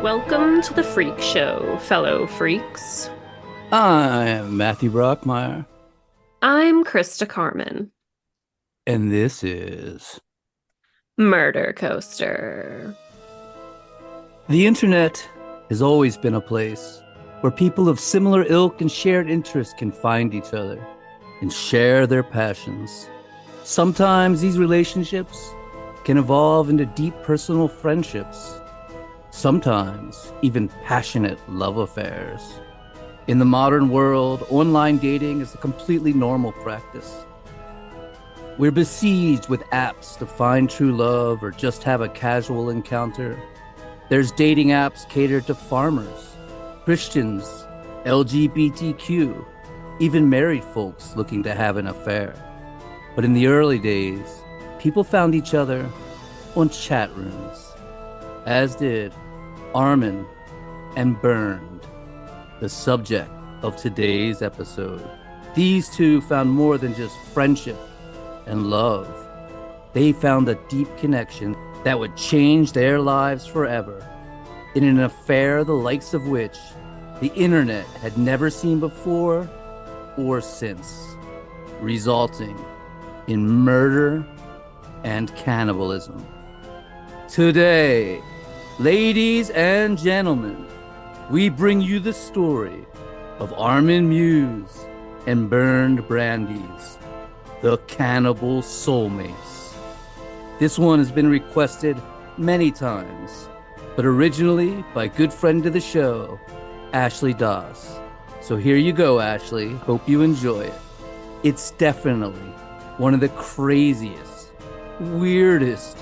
Welcome to the Freak Show, fellow freaks. I'm Matthew Brockmeyer, I'm Krista Carmen, and this is Murder Coaster. the internet has always been a place where people of similar ilk and shared interests can find each other and share their passions. Sometimes these relationships can evolve into deep personal friendships, sometimes even passionate love affairs. In the modern world, online dating is a completely normal practice. We're besieged with apps to find true love or just have a casual encounter. There's dating apps catered to farmers, Christians, LGBTQ, even married folks looking to have an affair. But in the early days, people found each other on chat rooms, as did Armin and Bernd, the subject of today's episode. These two found more than just friendship and love. They found a deep connection that would change their lives forever, in an affair the likes of which the internet had never seen before or since, resulting in murder and cannibalism. Today, ladies and gentlemen, we bring you the story of Armin Meiwes and Bernd Brandes, the Cannibal Soulmates. This one has been requested many times, but originally by good friend of the show, Ashley Doss. So here you go, Ashley. Hope you enjoy it. It's definitely one of the craziest, weirdest,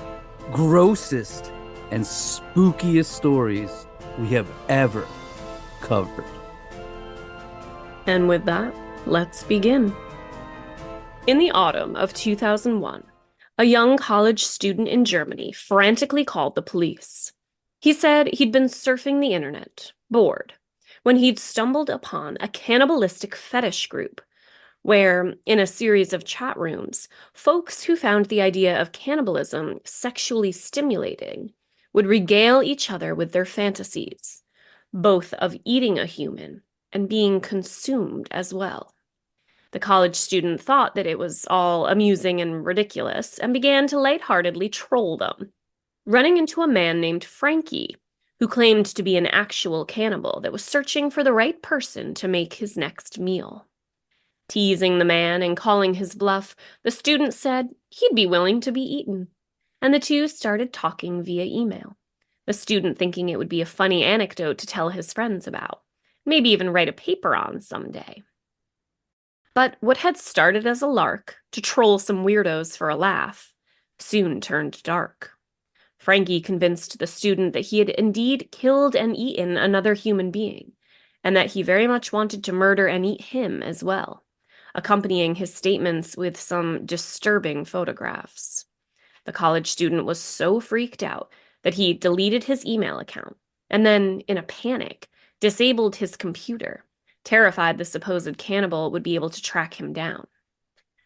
grossest, and spookiest stories we have ever covered. And with that, let's begin. In the autumn of 2001, a young college student in Germany frantically called the police. He said he'd been surfing the internet, bored, when he'd stumbled upon a cannibalistic fetish group where, in a series of chat rooms, folks who found the idea of cannibalism sexually stimulating would regale each other with their fantasies, both of eating a human and being consumed as well. The college student thought that it was all amusing and ridiculous and began to lightheartedly troll them, running into a man named Frankie, who claimed to be an actual cannibal that was searching for the right person to make his next meal. Teasing the man and calling his bluff, the student said he'd be willing to be eaten, and the two started talking via email, the student thinking it would be a funny anecdote to tell his friends about, maybe even write a paper on someday. But what had started as a lark to troll some weirdos for a laugh soon turned dark. Frankie convinced the student that he had indeed killed and eaten another human being, and that he very much wanted to murder and eat him as well, accompanying his statements with some disturbing photographs. The college student was so freaked out that he deleted his email account and then, in a panic, disabled his computer, terrified the supposed cannibal would be able to track him down.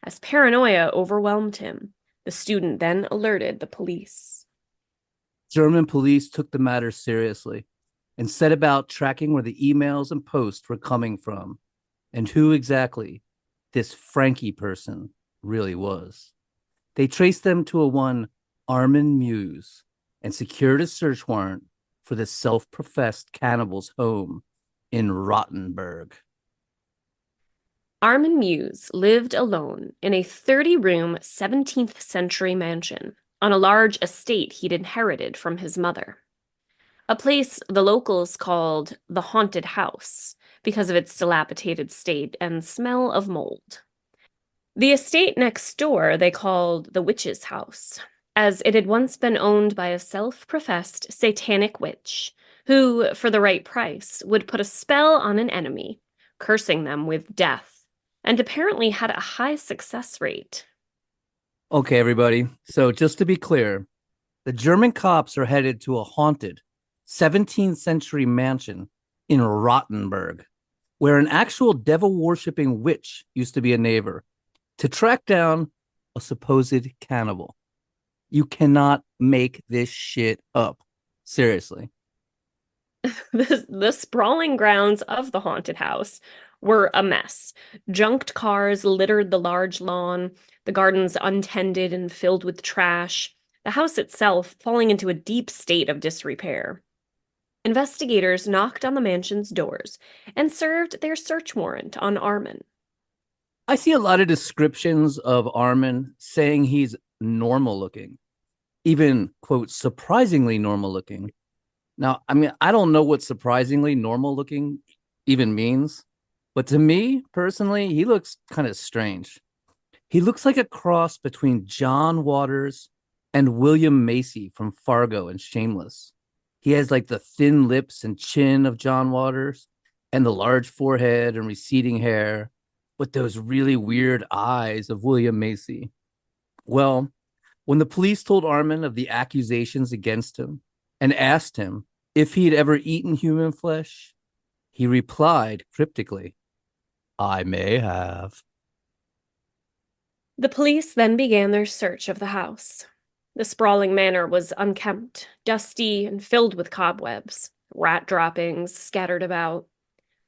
As paranoia overwhelmed him, the student then alerted the police. German police took the matter seriously and set about tracking where the emails and posts were coming from and who exactly this Frankie person really was. They traced them to a one Armin Meiwes and secured a search warrant for the self-professed cannibal's home in Rotenburg. Armin Meiwes lived alone in a 30-room 17th century mansion on a large estate he'd inherited from his mother. A place the locals called the haunted house because of its dilapidated state and smell of mold. The estate next door they called the witch's house, as it had once been owned by a self-professed satanic witch who, for the right price, would put a spell on an enemy, cursing them with death, and apparently had a high success rate. Okay, everybody. So just to be clear, the German cops are headed to a haunted 17th century mansion in Rotenburg, where an actual devil-worshipping witch used to be a neighbor, to track down a supposed cannibal. You cannot make this shit up. Seriously. The sprawling grounds of the haunted house were a mess. Junked cars littered the large lawn, the gardens untended and filled with trash, the house itself falling into a deep state of disrepair. Investigators knocked on the mansion's doors and served their search warrant on Armin. I see a lot of descriptions of Armin saying he's normal looking, even, quote, surprisingly normal looking. Now, I mean, I don't know what surprisingly normal looking even means, but to me personally, he looks kind of strange. He looks like a cross between John Waters and William Macy from Fargo and Shameless. He has like the thin lips and chin of John Waters and the large forehead and receding hair with those really weird eyes of William Macy. Well, when the police told Armin of the accusations against him and asked him if he had ever eaten human flesh, he replied cryptically, I may have. The police then began their search of the house. The sprawling manor was unkempt, dusty, and filled with cobwebs, rat droppings scattered about.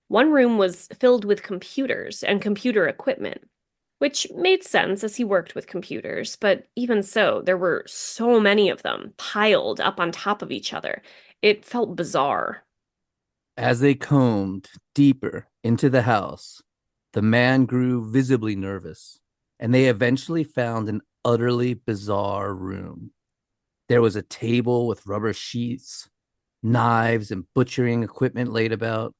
One room was filled with computers and computer equipment, which made sense as he worked with computers, but even so, there were so many of them piled up on top of each other. It felt bizarre. As they combed deeper into the house, the man grew visibly nervous, and they eventually found an utterly bizarre room. There was a table with rubber sheets, knives, and butchering equipment laid about,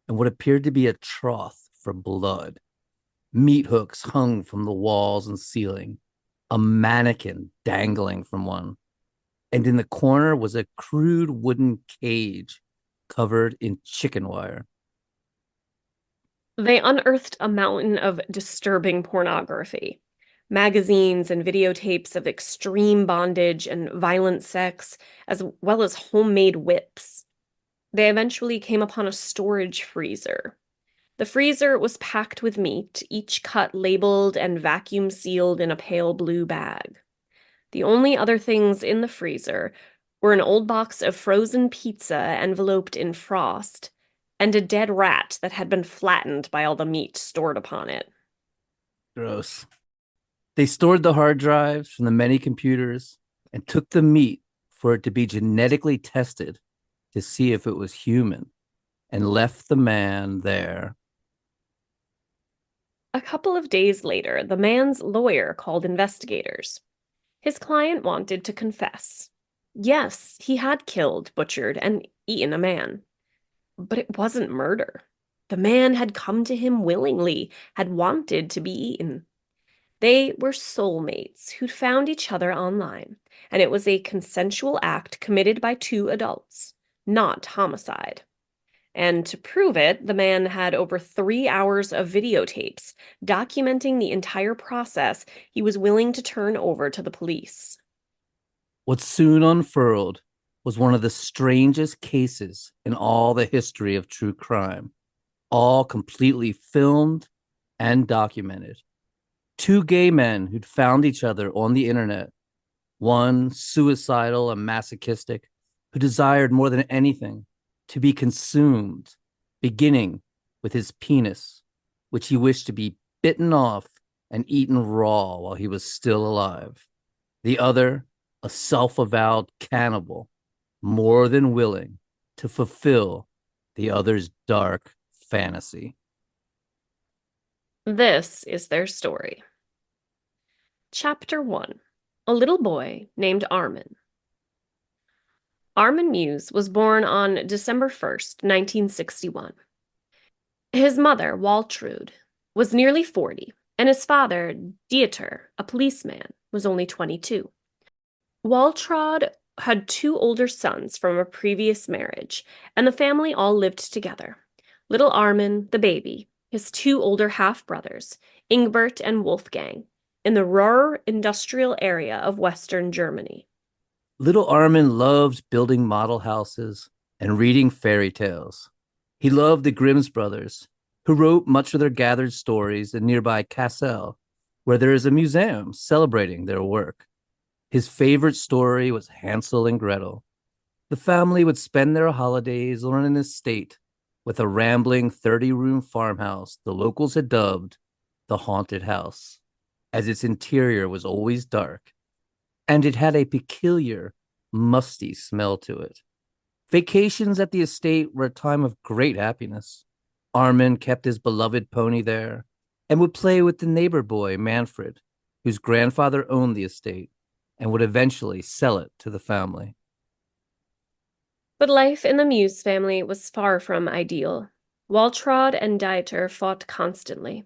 and what appeared to be a trough for blood. Meat hooks hung from the walls and ceiling, a mannequin dangling from one, and in the corner was a crude wooden cage covered in chicken wire. They unearthed a mountain of disturbing pornography, magazines and videotapes of extreme bondage and violent sex, as well as homemade whips. They eventually came upon a storage freezer. The freezer was packed with meat, each cut labeled and vacuum sealed in a pale blue bag. The only other things in the freezer were an old box of frozen pizza enveloped in frost and a dead rat that had been flattened by all the meat stored upon it. Gross. They stored the hard drives from the many computers and took the meat for it to be genetically tested to see if it was human and left the man there. A couple of days later, the man's lawyer called investigators. His client wanted to confess. Yes, he had killed, butchered, and eaten a man. But it wasn't murder. The man had come to him willingly, had wanted to be eaten. They were soulmates who'd found each other online, and it was a consensual act committed by two adults, not homicide. And to prove it, the man had over 3 hours of videotapes documenting the entire process he was willing to turn over to the police. What soon unfurled was one of the strangest cases in all the history of true crime, all completely filmed and documented. Two gay men who'd found each other on the internet, one suicidal and masochistic, who desired more than anything to be consumed, beginning with his penis, which he wished to be bitten off and eaten raw while he was still alive. The other, a self-avowed cannibal, more than willing to fulfill the other's dark fantasy. This is their story. Chapter 1: A little boy named Armin. Armin Meiwes was born on December 1st, 1961. His mother, Waltrud, was nearly 40, and his father, Dieter, a policeman, was only 22. Waltraud had two older sons from a previous marriage, and the family all lived together. Little Armin, the baby, his two older half-brothers, Ingbert and Wolfgang, in the Ruhr industrial area of Western Germany. Little Armin loved building model houses and reading fairy tales. He loved the Grimm's brothers, who wrote much of their gathered stories in nearby Kassel, where there is a museum celebrating their work. His favorite story was Hansel and Gretel. The family would spend their holidays on an estate with a rambling 30-room farmhouse the locals had dubbed the haunted house, as its interior was always dark, and it had a peculiar, musty smell to it. Vacations at the estate were a time of great happiness. Armin kept his beloved pony there and would play with the neighbor boy, Manfred, whose grandfather owned the estate and would eventually sell it to the family. But life in the Muse family was far from ideal. Waltraud and Dieter fought constantly.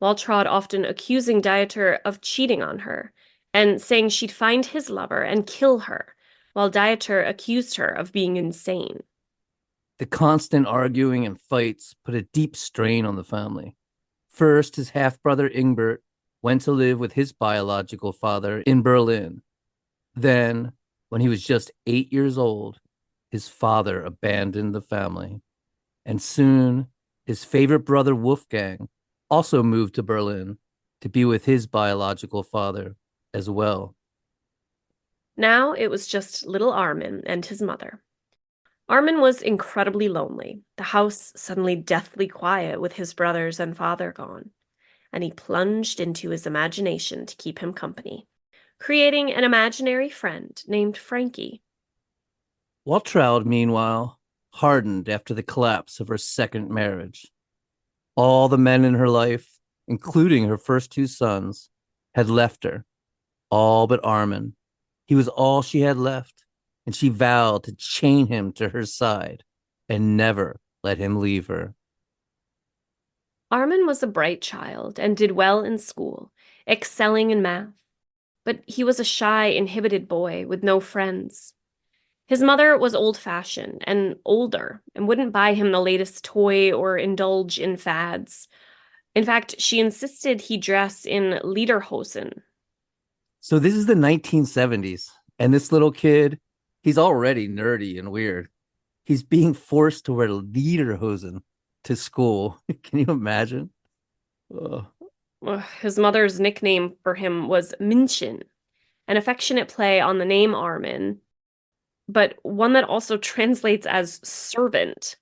Waltraud often accusing Dieter of cheating on her and saying she'd find his lover and kill her, while Dieter accused her of being insane. The constant arguing and fights put a deep strain on the family. First, his half brother Ingbert went to live with his biological father in Berlin. Then, when he was just 8 years old, his father abandoned the family. And soon, his favorite brother Wolfgang also moved to Berlin to be with his biological father as well. Now it was just little Armin and his mother. Armin was incredibly lonely, the house suddenly deathly quiet with his brothers and father gone, and he plunged into his imagination to keep him company, creating an imaginary friend named Frankie. Waltraud, meanwhile, hardened after the collapse of her second marriage. All the men in her life, including her first two sons, had left her, all but Armin. He was all she had left, and she vowed to chain him to her side and never let him leave her. Armin was a bright child and did well in school, excelling in math, but he was a shy, inhibited boy with no friends. His mother was old-fashioned and older and wouldn't buy him the latest toy or indulge in fads. In fact, she insisted he dress in lederhosen. So this is the 1970s, and this little kid, he's already nerdy and weird. He's being forced to wear lederhosen to school. Can you imagine? Ugh. His mother's nickname for him was München, an affectionate play on the name Armin, but one that also translates as servant.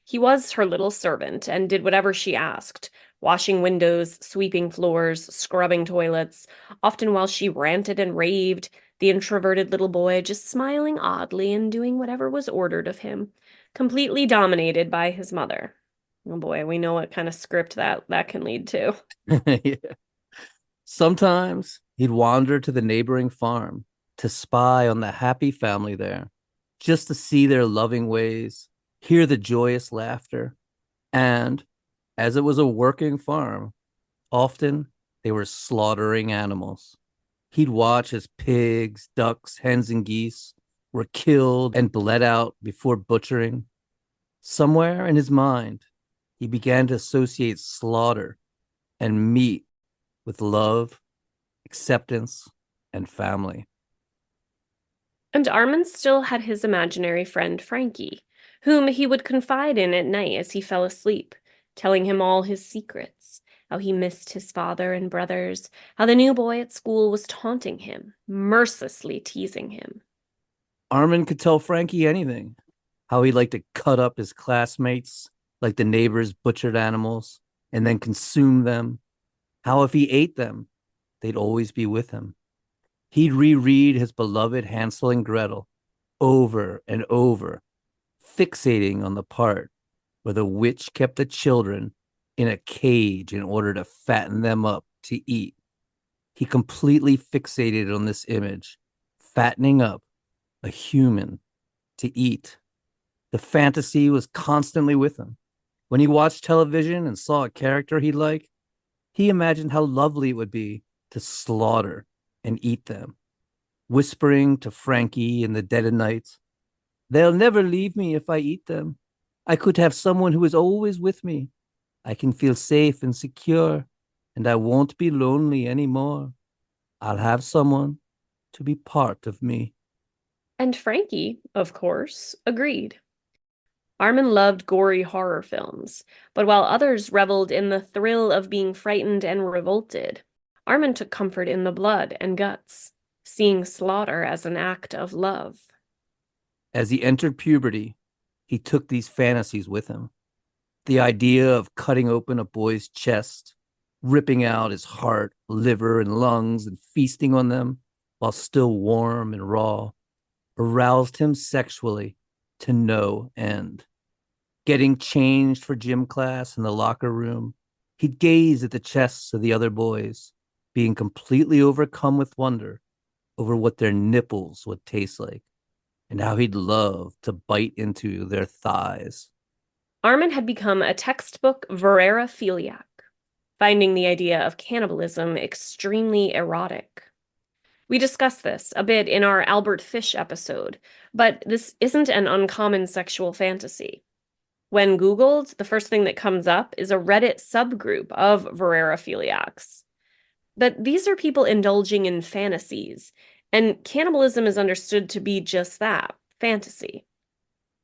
He was her little servant and did whatever she asked, washing windows, sweeping floors, scrubbing toilets, often while she ranted and raved, the introverted little boy just smiling oddly and doing whatever was ordered of him, completely dominated by his mother. Oh boy, we know what kind of script that can lead to. Yeah. Sometimes he'd wander to the neighboring farm to spy on the happy family there, just to see their loving ways, hear the joyous laughter. And as it was a working farm, often they were slaughtering animals. He'd watch as pigs, ducks, hens, and geese were killed and bled out before butchering. Somewhere in his mind, he began to associate slaughter and meat with love, acceptance, and family. And Armin still had his imaginary friend Frankie, whom he would confide in at night as he fell asleep, telling him all his secrets, how he missed his father and brothers, how the new boy at school was taunting him, mercilessly teasing him. Armin could tell Frankie anything, how he liked to cut up his classmates like the neighbors' butchered animals and then consume them, how if he ate them, they'd always be with him. He'd reread his beloved Hansel and Gretel over and over, fixating on the part where the witch kept the children in a cage in order to fatten them up to eat. He completely fixated on this image, fattening up a human to eat. The fantasy was constantly with him. When he watched television and saw a character he liked, he imagined how lovely it would be to slaughter and eat them, whispering to Frankie in the dead of night, "They'll never leave me if I eat them. I could have someone who is always with me. I can feel safe and secure, and I won't be lonely anymore. I'll have someone to be part of me." And Frankie, of course, agreed. Armin loved gory horror films, but while others reveled in the thrill of being frightened and revolted, Armin took comfort in the blood and guts, seeing slaughter as an act of love. As he entered puberty, he took these fantasies with him. The idea of cutting open a boy's chest, ripping out his heart, liver, and lungs, and feasting on them while still warm and raw, aroused him sexually to no end. Getting changed for gym class in the locker room, he'd gaze at the chests of the other boys, being completely overcome with wonder over what their nipples would taste like and how he'd love to bite into their thighs. Armin had become a textbook vorarophiliac, finding the idea of cannibalism extremely erotic. We discussed this a bit in our Albert Fish episode, but this isn't an uncommon sexual fantasy. When Googled, the first thing that comes up is a Reddit subgroup of vorarophiliacs. But these are people indulging in fantasies, and cannibalism is understood to be just that, fantasy.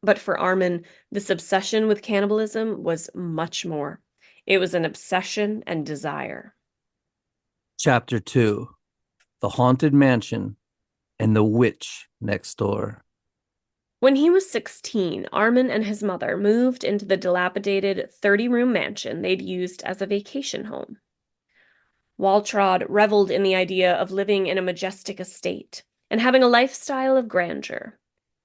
But for Armin, this obsession with cannibalism was much more. It was an obsession and desire. Chapter 2: The Haunted Mansion and the Witch Next Door. When he was 16, Armin and his mother moved into the dilapidated 30-room mansion they'd used as a vacation home. Waltraud reveled in the idea of living in a majestic estate and having a lifestyle of grandeur.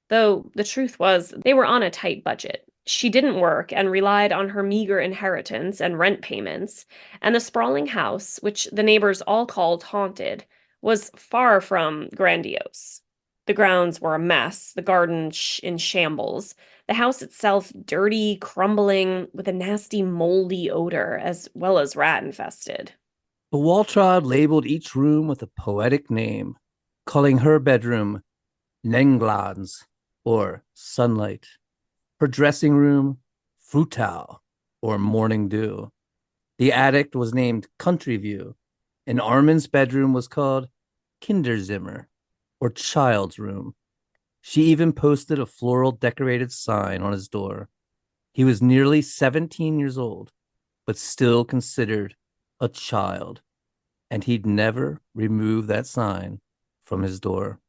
Though the truth was, they were on a tight budget. She didn't work and relied on her meager inheritance and rent payments, and the sprawling house, which the neighbors all called haunted, was far from grandiose. The grounds were a mess, the garden in shambles, the house itself dirty, crumbling, with a nasty moldy odor, as well as rat-infested. But Waltraud labeled each room with a poetic name, calling her bedroom Nenglans, or sunlight, her dressing room Frühtau, or morning dew. The attic was named Country View, and Armin's bedroom was called Kinderzimmer, or child's room. She even posted a floral decorated sign on his door. He was nearly 17 years old, but still considered a child, and he'd never remove that sign from his door.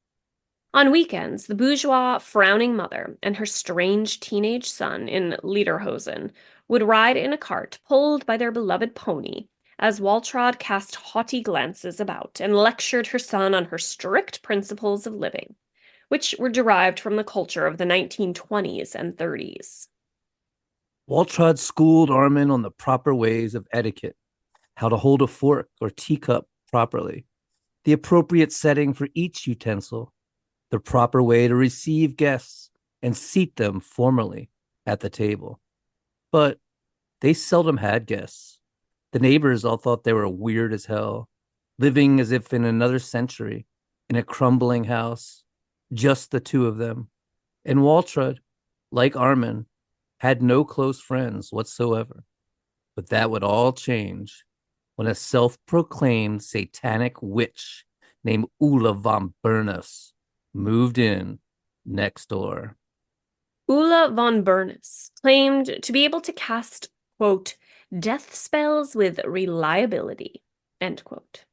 On weekends, the bourgeois, frowning mother and her strange teenage son in lederhosen would ride in a cart pulled by their beloved pony as Waltraud cast haughty glances about and lectured her son on her strict principles of living, which were derived from the culture of the 1920s and 30s. Waltraud schooled Armin on the proper ways of etiquette, how to hold a fork or teacup properly, the appropriate setting for each utensil, the proper way to receive guests and seat them formally at the table. But they seldom had guests. The neighbors all thought they were weird as hell, living as if in another century, in a crumbling house, just the two of them. And Waltraud, like Armin, had no close friends whatsoever. But that would all change when a self-proclaimed satanic witch named Ulla von Bernus moved in next door. Ulla von Bernus claimed to be able to cast, quote, death spells with reliability, end quote.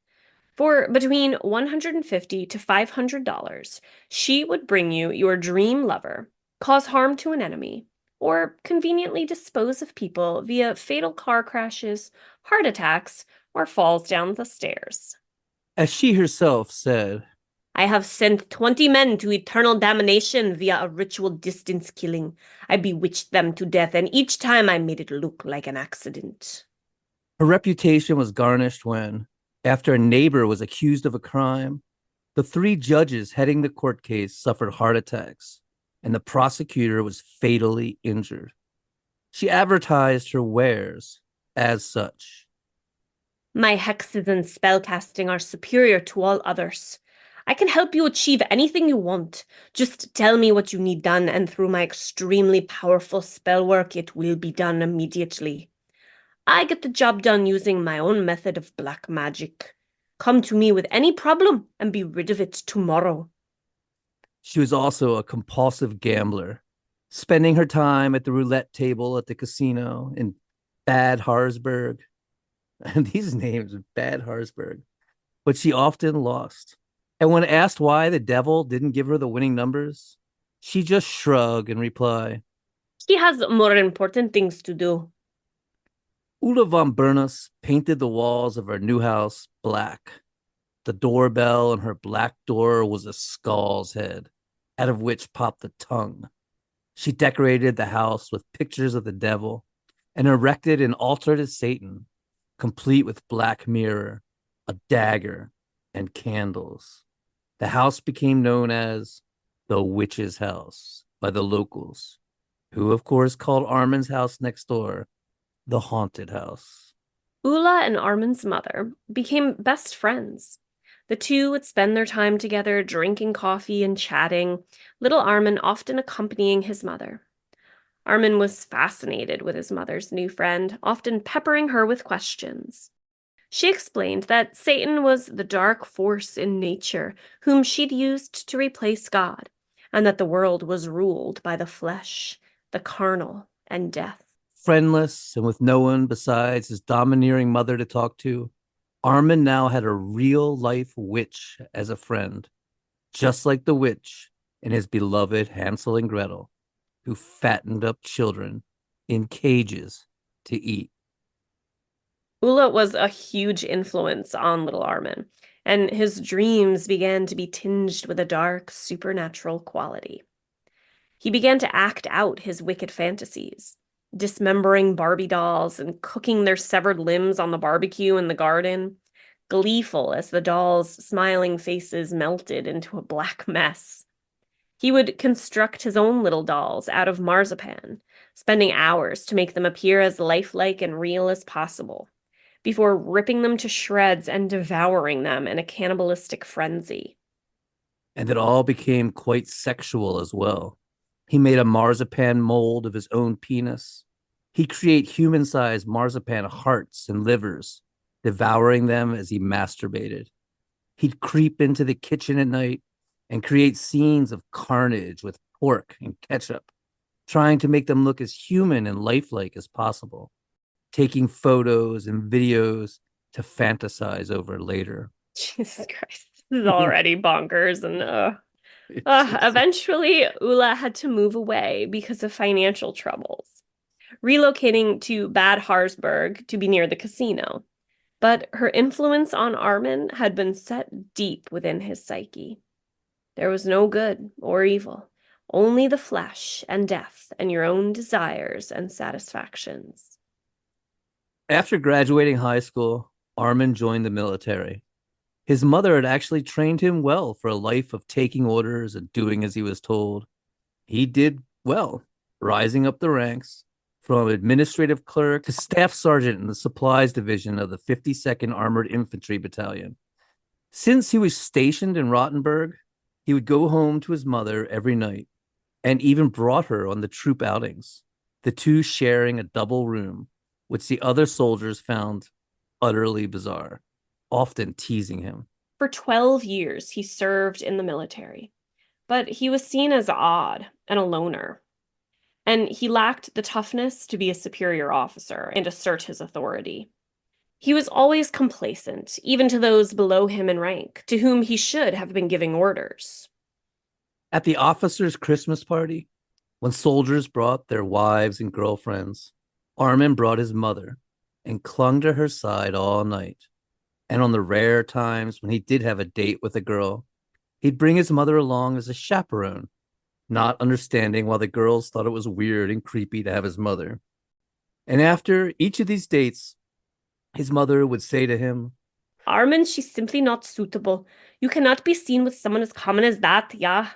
For between $150 to $500, she would bring you your dream lover, cause harm to an enemy, or conveniently dispose of people via fatal car crashes, heart attacks, or falls down the stairs. As she herself said, I have sent 20 men to eternal damnation via a ritual distance killing. I bewitched them to death, and each time I made it look like an accident. her reputation was garnished when, after a neighbor was accused of a crime, the three judges heading the court case suffered heart attacks, and the prosecutor was fatally injured. She advertised her wares as such. My hexes and spellcasting are superior to all others. I can help you achieve anything you want. Just tell me what you need done, and through my extremely powerful spell work, it will be done immediately. I get the job done using my own method of black magic. Come to me with any problem and be rid of it tomorrow. She was also a compulsive gambler, spending her time at the roulette table at the casino in Bad Harzburg. And these names, Bad Harzburg. But she often lost. And when asked why the devil didn't give her the winning numbers, She just shrugged and replied, He has more important things to do. Ulla von Bernus painted the walls of her new house black. The doorbell on her black door was a skull's head, out of which popped a tongue. She decorated the house with pictures of the devil and erected an altar to Satan, complete with black mirror, a dagger, and candles. The house became known as the witch's house by the locals, who, of course, called Armin's house next door the haunted house. Ulla and Armin's mother became best friends. The two would spend their time together drinking coffee and chatting, little Armin often accompanying his mother. Armin was fascinated with his mother's new friend, often peppering her with questions. She explained that Satan was the dark force in nature whom she'd used to replace God, and that the world was ruled by the flesh, the carnal, and death. Friendless and with no one besides his domineering mother to talk to, Armin now had a real life witch as a friend, just like the witch in his beloved Hansel and Gretel, who fattened up children in cages to eat. Ulla was a huge influence on little Armin, and his dreams began to be tinged with a dark, supernatural quality. He began to act out his wicked fantasies, dismembering Barbie dolls and cooking their severed limbs on the barbecue in the garden, gleeful as the dolls' smiling faces melted into a black mess. He would construct his own little dolls out of marzipan, spending hours to make them appear as lifelike and real as possible, before ripping them to shreds and devouring them in a cannibalistic frenzy. And it all became quite sexual as well. He made a marzipan mold of his own penis. He'd create human sized marzipan hearts and livers, devouring them as he masturbated. He'd creep into the kitchen at night and create scenes of carnage with pork and ketchup, trying to make them look as human and lifelike as possible, taking photos and videos to fantasize over later. Jesus Christ, this is already bonkers. And eventually, Ula had to move away because of financial troubles, relocating to Bad Harzburg to be near the casino. But her influence on Armin had been set deep within his psyche. There was no good or evil, only the flesh and death and your own desires and satisfactions. After graduating high school, Armin joined the military. His mother had actually trained him well for a life of taking orders and doing as he was told. He did well, rising up the ranks from administrative clerk to staff sergeant in the supplies division of the 52nd Armored Infantry Battalion. Since he was stationed in Rotenburg, he would go home to his mother every night and even brought her on the troop outings, the two sharing a double room, which the other soldiers found utterly bizarre, often teasing him. For 12 years, he served in the military, but he was seen as odd and a loner. And he lacked the toughness to be a superior officer and assert his authority. He was always complacent, even to those below him in rank, to whom he should have been giving orders. At the officers' Christmas party, when soldiers brought their wives and girlfriends, Armin brought his mother and clung to her side all night. And on the rare times when he did have a date with a girl, he'd bring his mother along as a chaperone, not understanding why the girls thought it was weird and creepy to have his mother. And after each of these dates, his mother would say to him, Armin, she's simply not suitable. You cannot be seen with someone as common as that, yeah?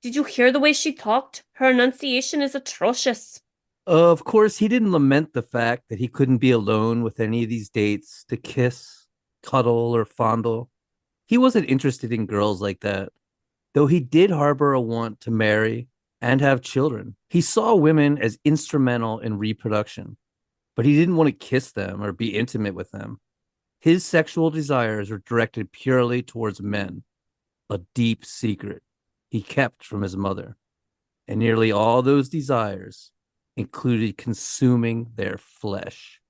Did you hear the way she talked? Her enunciation is atrocious. of course, he didn't lament the fact that he couldn't be alone with any of these dates to kiss, cuddle, or fondle. He wasn't interested in girls like that, though he did harbor a want to marry and have children. He saw women as instrumental in reproduction, but he didn't want to kiss them or be intimate with them. His sexual desires were directed purely towards men, a deep secret he kept from his mother. And nearly all those desires included consuming their flesh.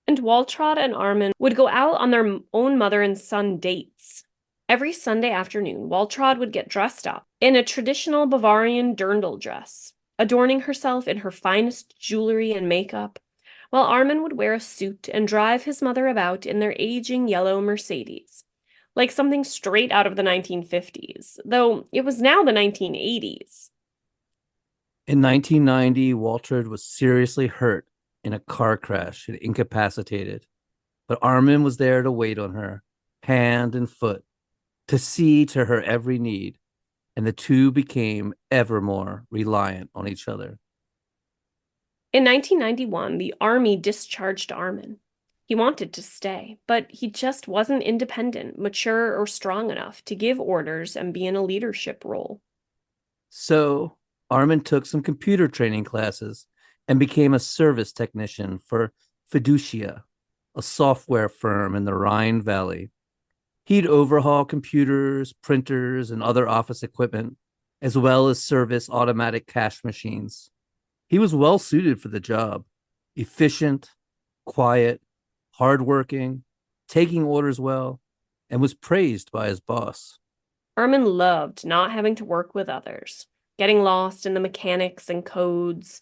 And Waltraud and Armin would go out on their own mother and son dates. Every Sunday afternoon, Waltraud would get dressed up in a traditional Bavarian dirndl dress, adorning herself in her finest jewelry and makeup, while Armin would wear a suit and drive his mother about in their aging yellow Mercedes, like something straight out of the 1950s, though it was now the 1980s. In 1990, Walter was seriously hurt in a car crash and incapacitated, but Armin was there to wait on her, hand and foot, to see to her every need, and the two became ever more reliant on each other. In 1991, the army discharged Armin. He wanted to stay, but he just wasn't independent, mature, or strong enough to give orders and be in a leadership role. So Armin took some computer training classes and became a service technician for Fiducia, a software firm in the Rhine Valley. He'd overhaul computers, printers, and other office equipment, as well as service automatic cash machines. He was well suited for the job, efficient, quiet, hardworking, taking orders well, and was praised by his boss. Armin loved not having to work with others, getting lost in the mechanics and codes,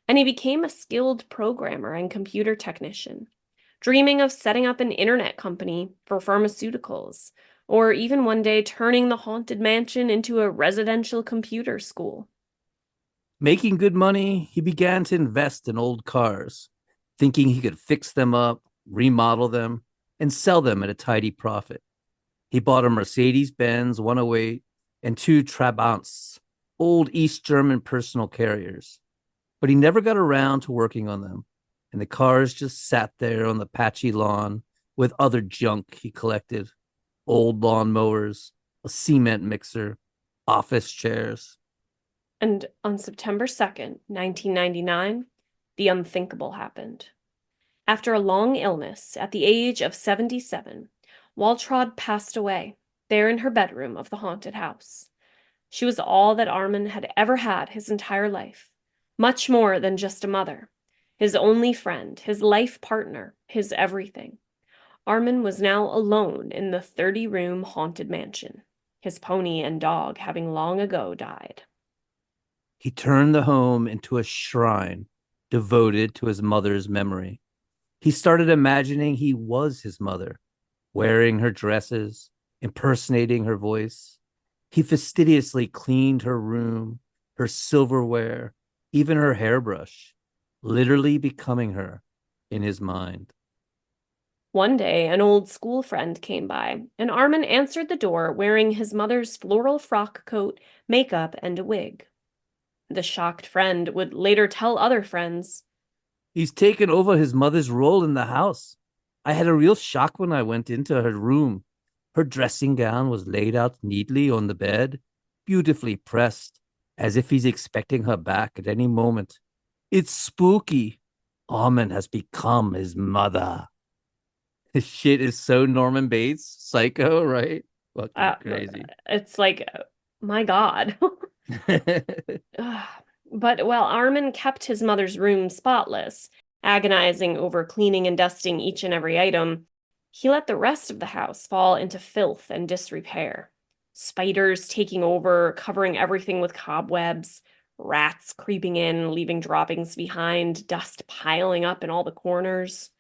and he became a skilled programmer and computer technician, dreaming of setting up an internet company for pharmaceuticals, or even one day turning the haunted mansion into a residential computer school. Making good money, he began to invest in old cars, thinking he could fix them up, remodel them, and sell them at a tidy profit. He bought a Mercedes Benz 108 and two Trabants, old East German personal carriers, but he never got around to working on them, and the cars just sat there on the patchy lawn with other junk he collected: old lawn mowers, a cement mixer, office chairs. And on September 2nd, 1999, the unthinkable happened. After a long illness at the age of 77, Waltraud passed away, there in her bedroom of the haunted house. She was all that Armin had ever had his entire life, much more than just a mother, his only friend, his life partner, his everything. Armin was now alone in the 30-room haunted mansion, his pony and dog having long ago died. He turned the home into a shrine devoted to his mother's memory. He started imagining he was his mother, wearing her dresses, impersonating her voice. He fastidiously cleaned her room, her silverware, even her hairbrush, literally becoming her in his mind. One day, an old school friend came by, and Armin answered the door wearing his mother's floral frock coat, makeup, and a wig. The shocked friend would later tell other friends, He's taken over his mother's role in the house. I had a real shock when I went into her room. Her dressing gown was laid out neatly on the bed, beautifully pressed, as if he's expecting her back at any moment. It's spooky. Armin has become his mother. His shit is so Norman Bates, psycho, right? Fucking crazy. it's like, my God. But while Armin kept his mother's room spotless, agonizing over cleaning and dusting each and every item, he let the rest of the house fall into filth and disrepair. Spiders taking over, covering everything with cobwebs, rats creeping in, leaving droppings behind, dust piling up in all the corners.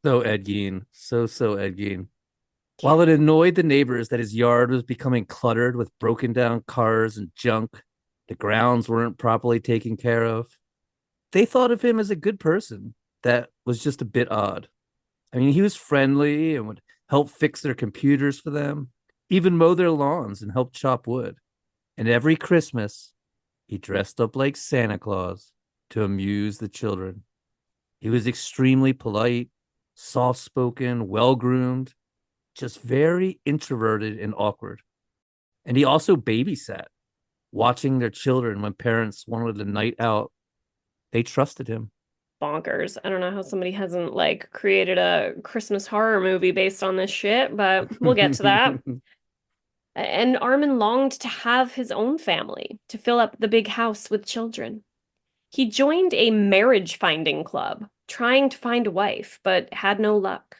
So Ed Gein. So Ed Gein. Yeah. While it annoyed the neighbors that his yard was becoming cluttered with broken down cars and junk, the grounds weren't properly taken care of, they thought of him as a good person that was just a bit odd. I mean, he was friendly and would help fix their computers for them, even mow their lawns and help chop wood. And every Christmas, he dressed up like Santa Claus to amuse the children. He was extremely polite, soft spoken, well groomed, just very introverted and awkward. And he also babysat, watching their children when parents wanted a night out. They trusted him. Bonkers. I don't know how somebody hasn't like created a Christmas horror movie based on this shit, but we'll get to that. And Armin longed to have his own family, to fill up the big house with children. He joined a marriage finding club, trying to find a wife, but had no luck.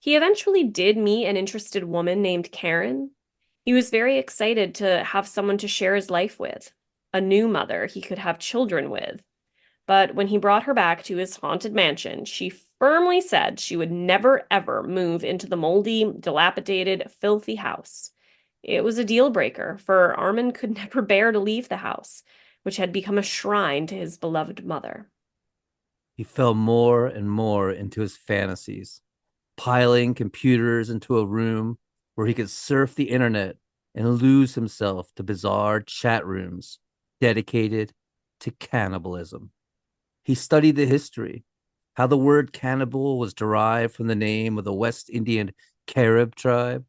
He eventually did meet an interested woman named Karen. He was very excited to have someone to share his life with, a new mother he could have children with. But when he brought her back to his haunted mansion, she firmly said she would never ever move into the moldy, dilapidated, filthy house. It was a deal breaker, for Armin could never bear to leave the house, which had become a shrine to his beloved mother. He fell more and more into his fantasies, piling computers into a room where he could surf the internet and lose himself to bizarre chat rooms dedicated to cannibalism. He studied the history, how the word cannibal was derived from the name of the West Indian Carib tribe,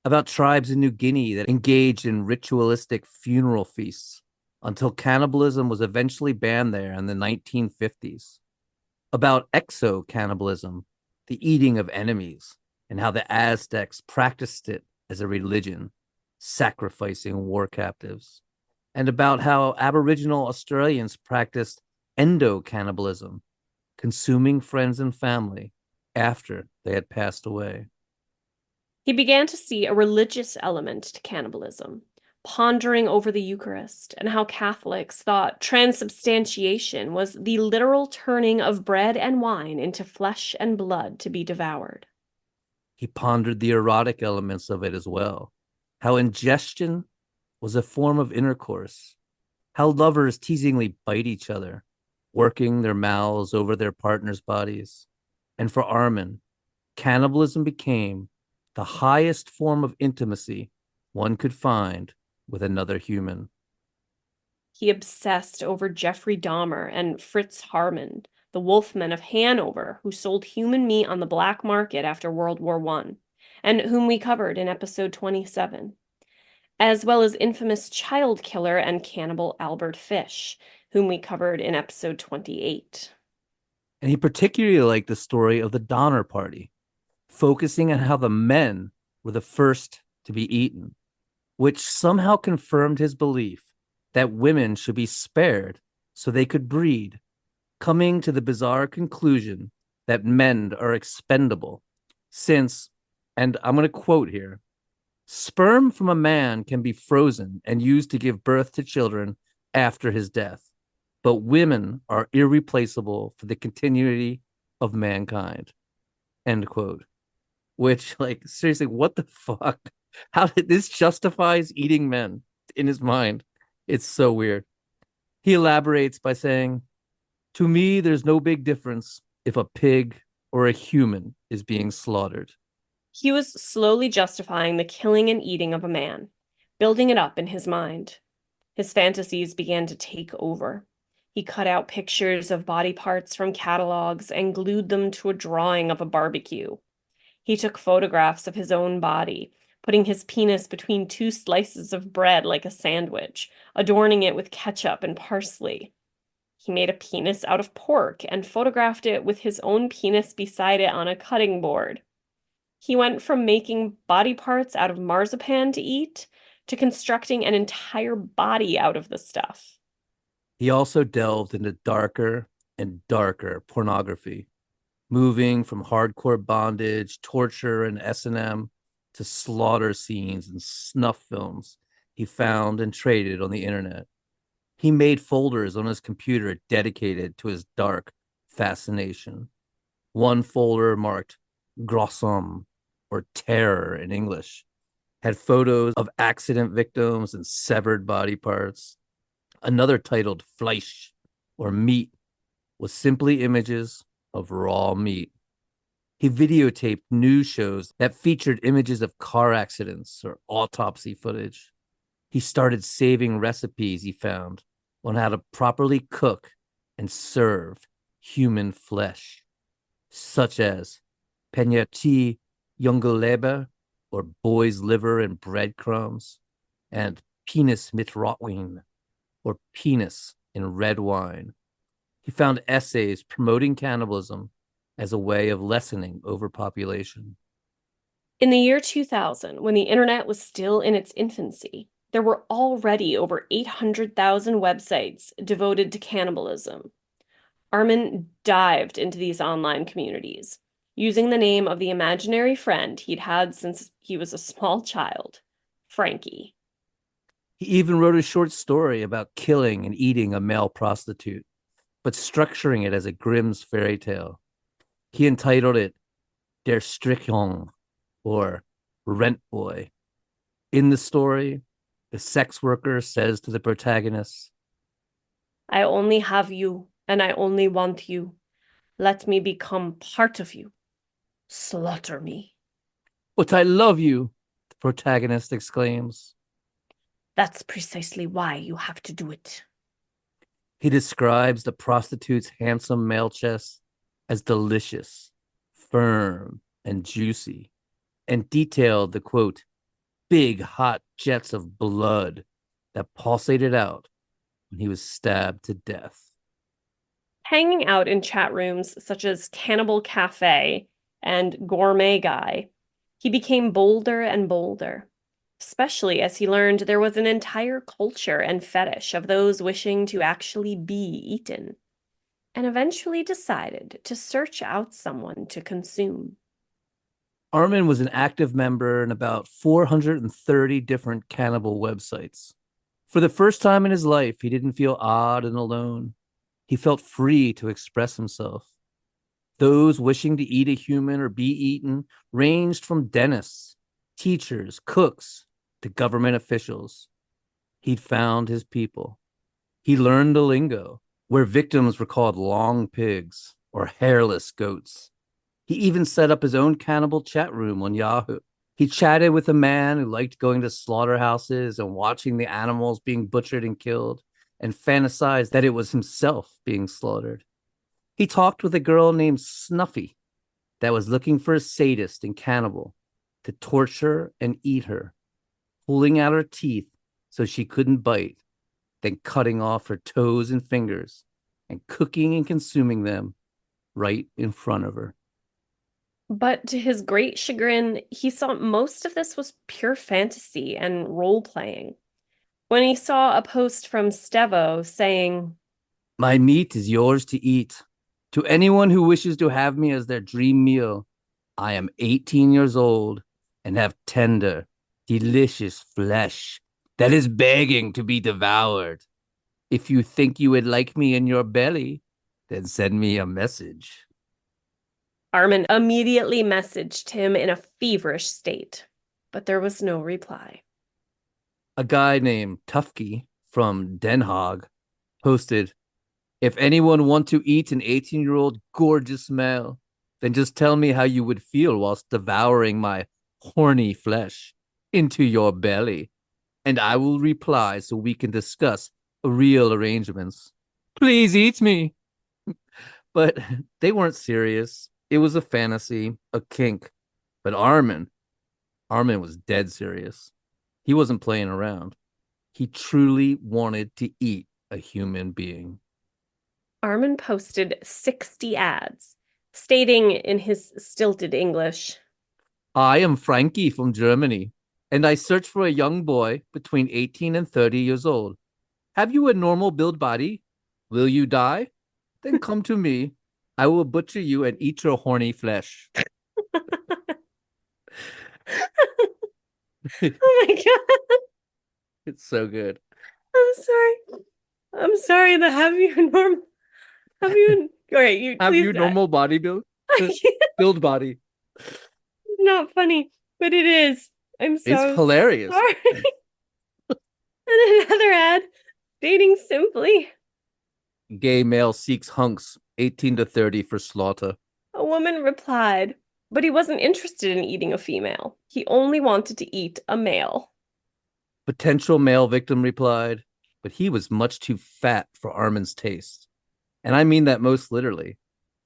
about tribes in New Guinea that engaged in ritualistic funeral feasts until cannibalism was eventually banned there in the 1950s, about exo cannibalism, the eating of enemies, and how the Aztecs practiced it as a religion, sacrificing war captives, and about how Aboriginal Australians practiced endo cannibalism, consuming friends and family after they had passed away. He began to see a religious element to cannibalism, pondering over the Eucharist and how Catholics thought transubstantiation was the literal turning of bread and wine into flesh and blood to be devoured. He pondered the erotic elements of it as well, how ingestion was a form of intercourse, how lovers teasingly bite each other, working their mouths over their partner's bodies. And for Armin, cannibalism became the highest form of intimacy one could find with another human. He obsessed over Jeffrey Dahmer and Fritz Hartmann, the Wolfmen of Hanover, who sold human meat on the black market after World War I, and whom we covered in episode 27, as well as infamous child killer and cannibal Albert Fish, whom we covered in episode 28. And he particularly liked the story of the Donner Party, focusing on how the men were the first to be eaten, which somehow confirmed his belief that women should be spared so they could breed, coming to the bizarre conclusion that men are expendable, since, and I'm going to quote here, sperm from a man can be frozen and used to give birth to children after his death, but women are irreplaceable for the continuity of mankind. End quote. Which, like, seriously, what the fuck? How did this justifies eating men in his mind? It's so weird. He elaborates by saying, to me, there's no big difference if a pig or a human is being slaughtered. He was slowly justifying the killing and eating of a man, building it up in his mind. His fantasies began to take over. He cut out pictures of body parts from catalogs and glued them to a drawing of a barbecue. He took photographs of his own body, putting his penis between two slices of bread like a sandwich, adorning it with ketchup and parsley. He made a penis out of pork and photographed it with his own penis beside it on a cutting board. He went from making body parts out of marzipan to eat to constructing an entire body out of the stuff. He also delved into darker and darker pornography, moving from hardcore bondage, torture, and S&M to slaughter scenes and snuff films he found and traded on the internet. He made folders on his computer dedicated to his dark fascination. One folder marked Grossum, or terror in English, had photos of accident victims and severed body parts. Another, titled Fleisch, or meat, was simply images of raw meat. He videotaped news shows that featured images of car accidents or autopsy footage. He started saving recipes he found on how to properly cook and serve human flesh, such as Pegnati Jungelleber, or boy's liver and breadcrumbs, and Penis mit Rotwein, or penis in red wine. He found essays promoting cannibalism as a way of lessening overpopulation. In the year 2000, when the internet was still in its infancy, there were already over 800,000 websites devoted to cannibalism. Armin dived into these online communities, using the name of the imaginary friend he'd had since he was a small child, Frankie. He even wrote a short story about killing and eating a male prostitute, but structuring it as a Grimm's fairy tale. He entitled it Der Strichjong, or Rent Boy. In the story, the sex worker says to the protagonist, I only have you, and I only want you. Let me become part of you. Slaughter me. "But I love you," the protagonist exclaims. That's precisely why you have to do it. He describes the prostitute's handsome male chest as delicious, firm, and juicy, and detailed the quote, big hot jets of blood that pulsated out when he was stabbed to death. Hanging out in chat rooms such as Cannibal Cafe and Gourmet Guy, he became bolder and bolder, especially as he learned there was an entire culture and fetish of those wishing to actually be eaten, and eventually decided to search out someone to consume. Armin was an active member in about 430 different cannibal websites. For the first time in his life, he didn't feel odd and alone. He felt free to express himself. Those wishing to eat a human or be eaten ranged from dentists, teachers, cooks, to government officials. He'd found his people. He learned the lingo, where victims were called long pigs or hairless goats. He even set up his own cannibal chat room on Yahoo. He chatted with a man who liked going to slaughterhouses and watching the animals being butchered and killed, and fantasized that it was himself being slaughtered. He talked with a girl named Snuffy that was looking for a sadist and cannibal to torture and eat her, pulling out her teeth so she couldn't bite, then cutting off her toes and fingers and cooking and consuming them right in front of her. But to his great chagrin, he saw most of this was pure fantasy and role playing. When he saw a post from Stevo saying, My meat is yours to eat. To anyone who wishes to have me as their dream meal, I am 18 years old and have tender, delicious flesh that is begging to be devoured. If you think you would like me in your belly, then send me a message. Armin immediately messaged him in a feverish state, but there was no reply. A guy named Tufke from Den Haag posted, if anyone want to eat an 18-year-old gorgeous male, then just tell me how you would feel whilst devouring my horny flesh into your belly, and I will reply so we can discuss real arrangements. Please eat me. But they weren't serious. It was a fantasy, a kink. But Armin was dead serious. He wasn't playing around. He truly wanted to eat a human being. Armin posted 60 ads, stating in his stilted English, I am Frankie from Germany, and I search for a young boy between 18 and 30 years old. Have you a normal build body? Will you die? Then come to me. I will butcher you and eat your horny flesh. oh my God, It's so good. I'm sorry. I'm sorry that have you, all right, you Have please, you normal body build? Build body. not funny, but it is. I'm It's so hilarious. sorry. And another ad stating simply, Gay male seeks hunks 18 to 30 for slaughter. a woman replied, but he wasn't interested in eating a female. He only wanted to eat a male. Potential male victim replied, but he was much too fat for Armin's taste. And I mean that most literally.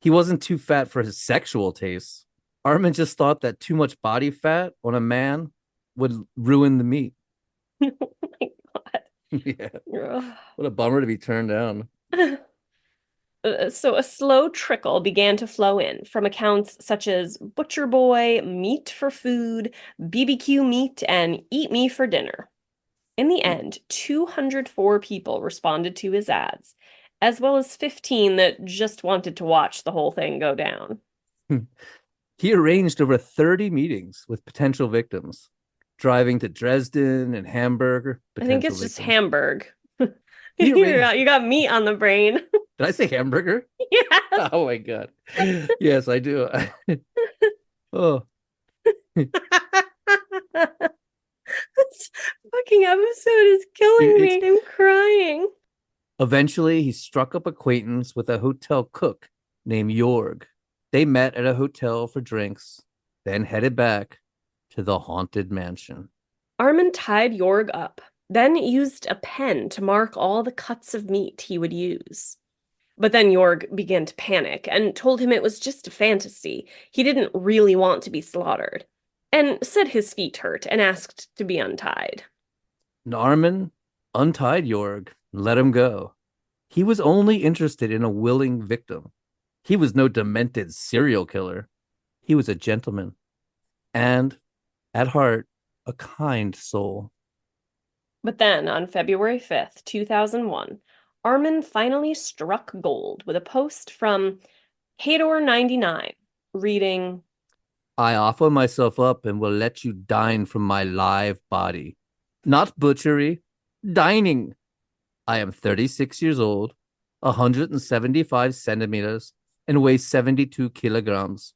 He wasn't too fat for his sexual tastes. Armin just thought that too much body fat on a man would ruin the meat. Oh my God. Yeah. Ugh. What a bummer to be turned down. So a slow trickle began to flow in from accounts such as Butcher Boy, Meat for Food, BBQ Meat, and Eat Me for Dinner. In the end, 204 people responded to his ads, as well as 15 that just wanted to watch the whole thing go down. He arranged over 30 meetings with potential victims, driving to Dresden and Hamburg, I think potential it's just victims. Hamburg. He arranged. You got meat on the brain. Did I say hamburger? Yes. Oh my God. Yes, I do. Oh, This fucking episode is killing it's me. I'm crying. eventually he struck up acquaintance with a hotel cook named Jorg. They met at a hotel for drinks, then headed back to the haunted mansion. Armin tied Jorg up, then used a pen to mark all the cuts of meat he would use. But then Jorg began to panic and told him it was just a fantasy. He didn't really want to be slaughtered, and said his feet hurt and asked to be untied. Armin untied Jorg and let him go. He was only interested in a willing victim. He was no demented serial killer. He was a gentleman and, at heart, a kind soul. But then, on February 5th, 2001, Armin finally struck gold with a post from Hador99 reading, I offer myself up and will let you dine from my live body. Not butchery, dining. I am 36 years old, 175 centimeters, and weigh 72 kilograms.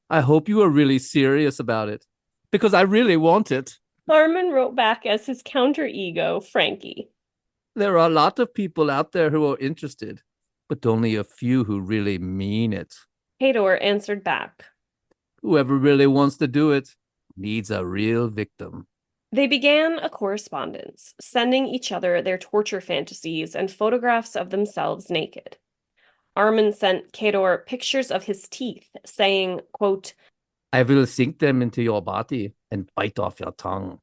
I hope you are really serious about it, because I really want it. Armin wrote back as his counter ego, Frankie. There are a lot of people out there who are interested, but only a few who really mean it. Hador answered back. Whoever really wants to do it needs a real victim. They began a correspondence, sending each other their torture fantasies and photographs of themselves naked. Armin sent Kador pictures of his teeth, saying, quote, I will sink them into your body and bite off your tongue.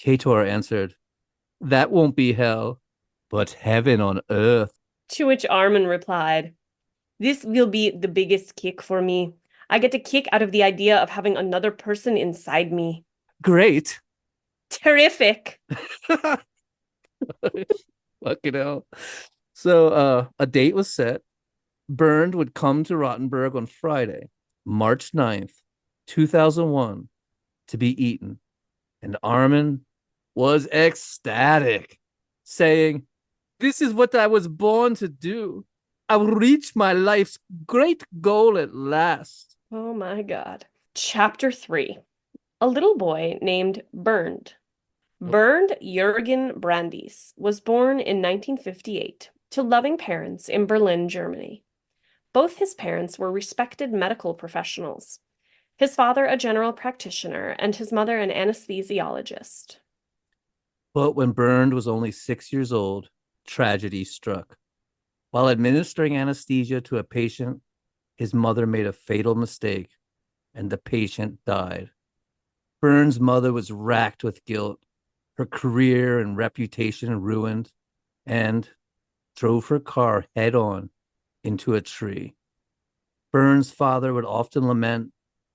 Kator answered, that won't be hell, but heaven on earth. To which Armin replied, this will be the biggest kick for me. I get a kick out of the idea of having another person inside me. Great. Terrific. Fucking hell. So a date was set. Bernd would come to Rotenburg on Friday, March 9th, 2001, to be eaten. And Armin was ecstatic, saying, this is what I was born to do. I will reach my life's great goal at last. Oh my God. Chapter 3. A little boy named Bernd. Bernd Jürgen Brandes was born in 1958 to loving parents in Berlin, Germany. Both his parents were respected medical professionals. His father a general practitioner and his mother an anesthesiologist. But when Bernd was only 6 years old, tragedy struck. While administering anesthesia to a patient, his mother made a fatal mistake, and the patient died. Bernd's mother was racked with guilt, her career and reputation ruined, and drove her car head on into a tree. Bernd's father would often lament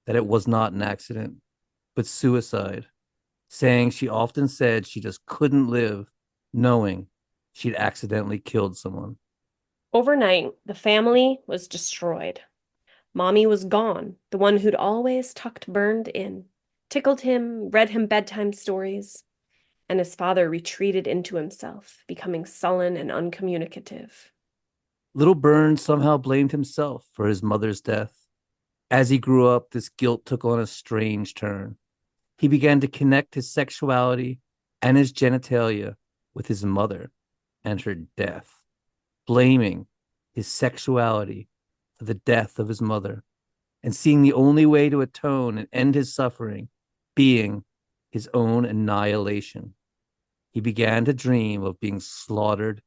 that it was not an accident, but suicide, saying she often said she just couldn't live knowing she'd accidentally killed someone. Overnight, the family was destroyed. Mommy was gone, the one who'd always tucked Bernd in, tickled him, read him bedtime stories, and his father retreated into himself, becoming sullen and uncommunicative. Little Bernd somehow blamed himself for his mother's death. As he grew up, this guilt took on a strange turn. He began to connect his sexuality and his genitalia with his mother and her death, blaming his sexuality for the death of his mother, and seeing the only way to atone and end his suffering being his own annihilation. He began to dream of being slaughtered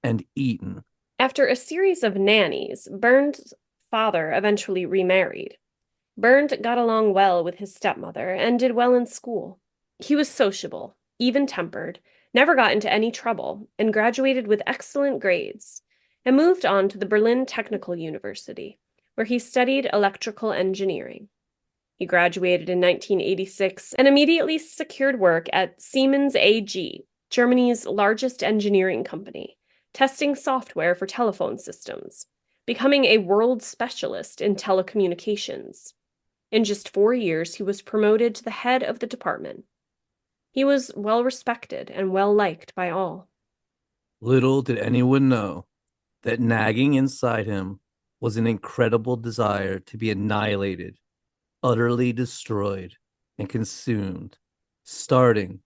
and eaten. After a series of nannies, Bernd's father eventually remarried. Bernd got along well with his stepmother and did well in school. He was sociable, even-tempered, never got into any trouble, and graduated with excellent grades, and moved on to the Berlin Technical University, where he studied electrical engineering. He graduated in 1986 and immediately secured work at Siemens AG, Germany's largest engineering company, testing software for telephone systems, becoming a world specialist in telecommunications. In just 4 years, he was promoted to the head of the department. He was well respected and well liked by all. Little did anyone know that nagging inside him was an incredible desire to be annihilated, utterly destroyed, and consumed, starting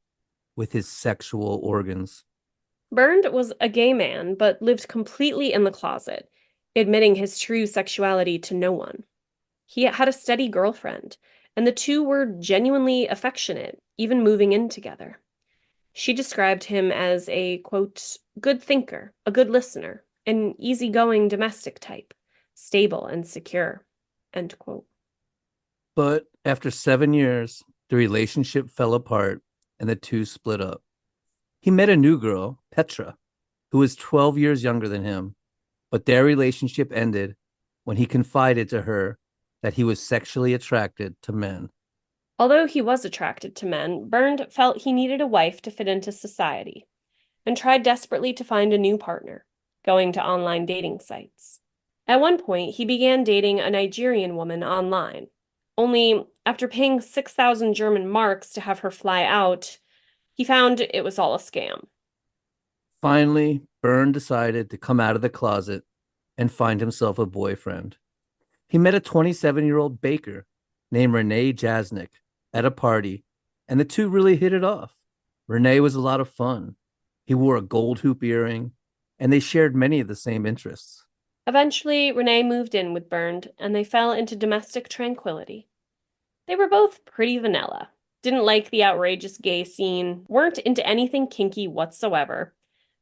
with his sexual organs. Bernd was a gay man, but lived completely in the closet, admitting his true sexuality to no one. He had a steady girlfriend, and the two were genuinely affectionate, even moving in together. She described him as a, quote, good thinker, a good listener, an easygoing domestic type, stable and secure, end quote. But after 7 years, the relationship fell apart and the two split up. He met a new girl, Petra, who was 12 years younger than him, but their relationship ended when he confided to her that he was sexually attracted to men. Although he was attracted to men, Bernd felt he needed a wife to fit into society and tried desperately to find a new partner, going to online dating sites. At one point, he began dating a Nigerian woman online. Only after paying 6,000 German marks to have her fly out, he found it was all a scam. Finally, Byrne decided to come out of the closet and find himself a boyfriend. He met a 27-year-old baker named Renee Jasnik at a party, and the two really hit it off. Renee was a lot of fun. He wore a gold hoop earring, and they shared many of the same interests. Eventually, Renee moved in with Bernd, and they fell into domestic tranquility. They were both pretty vanilla, didn't like the outrageous gay scene, weren't into anything kinky whatsoever,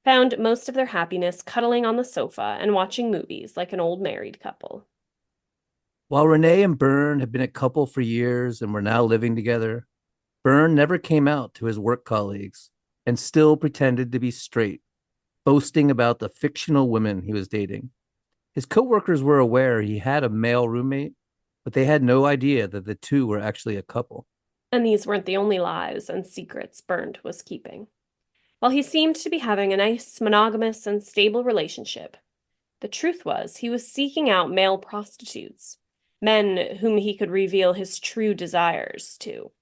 found most of their happiness cuddling on the sofa and watching movies like an old married couple. While Renee and Byrne had been a couple for years and were now living together, Byrne never came out to his work colleagues and still pretended to be straight, boasting about the fictional women he was dating. His coworkers were aware he had a male roommate, but they had no idea that the two were actually a couple. And these weren't the only lies and secrets Bernd was keeping. While he seemed to be having a nice, monogamous, and stable relationship, the truth was he was seeking out male prostitutes, men whom he could reveal his true desires to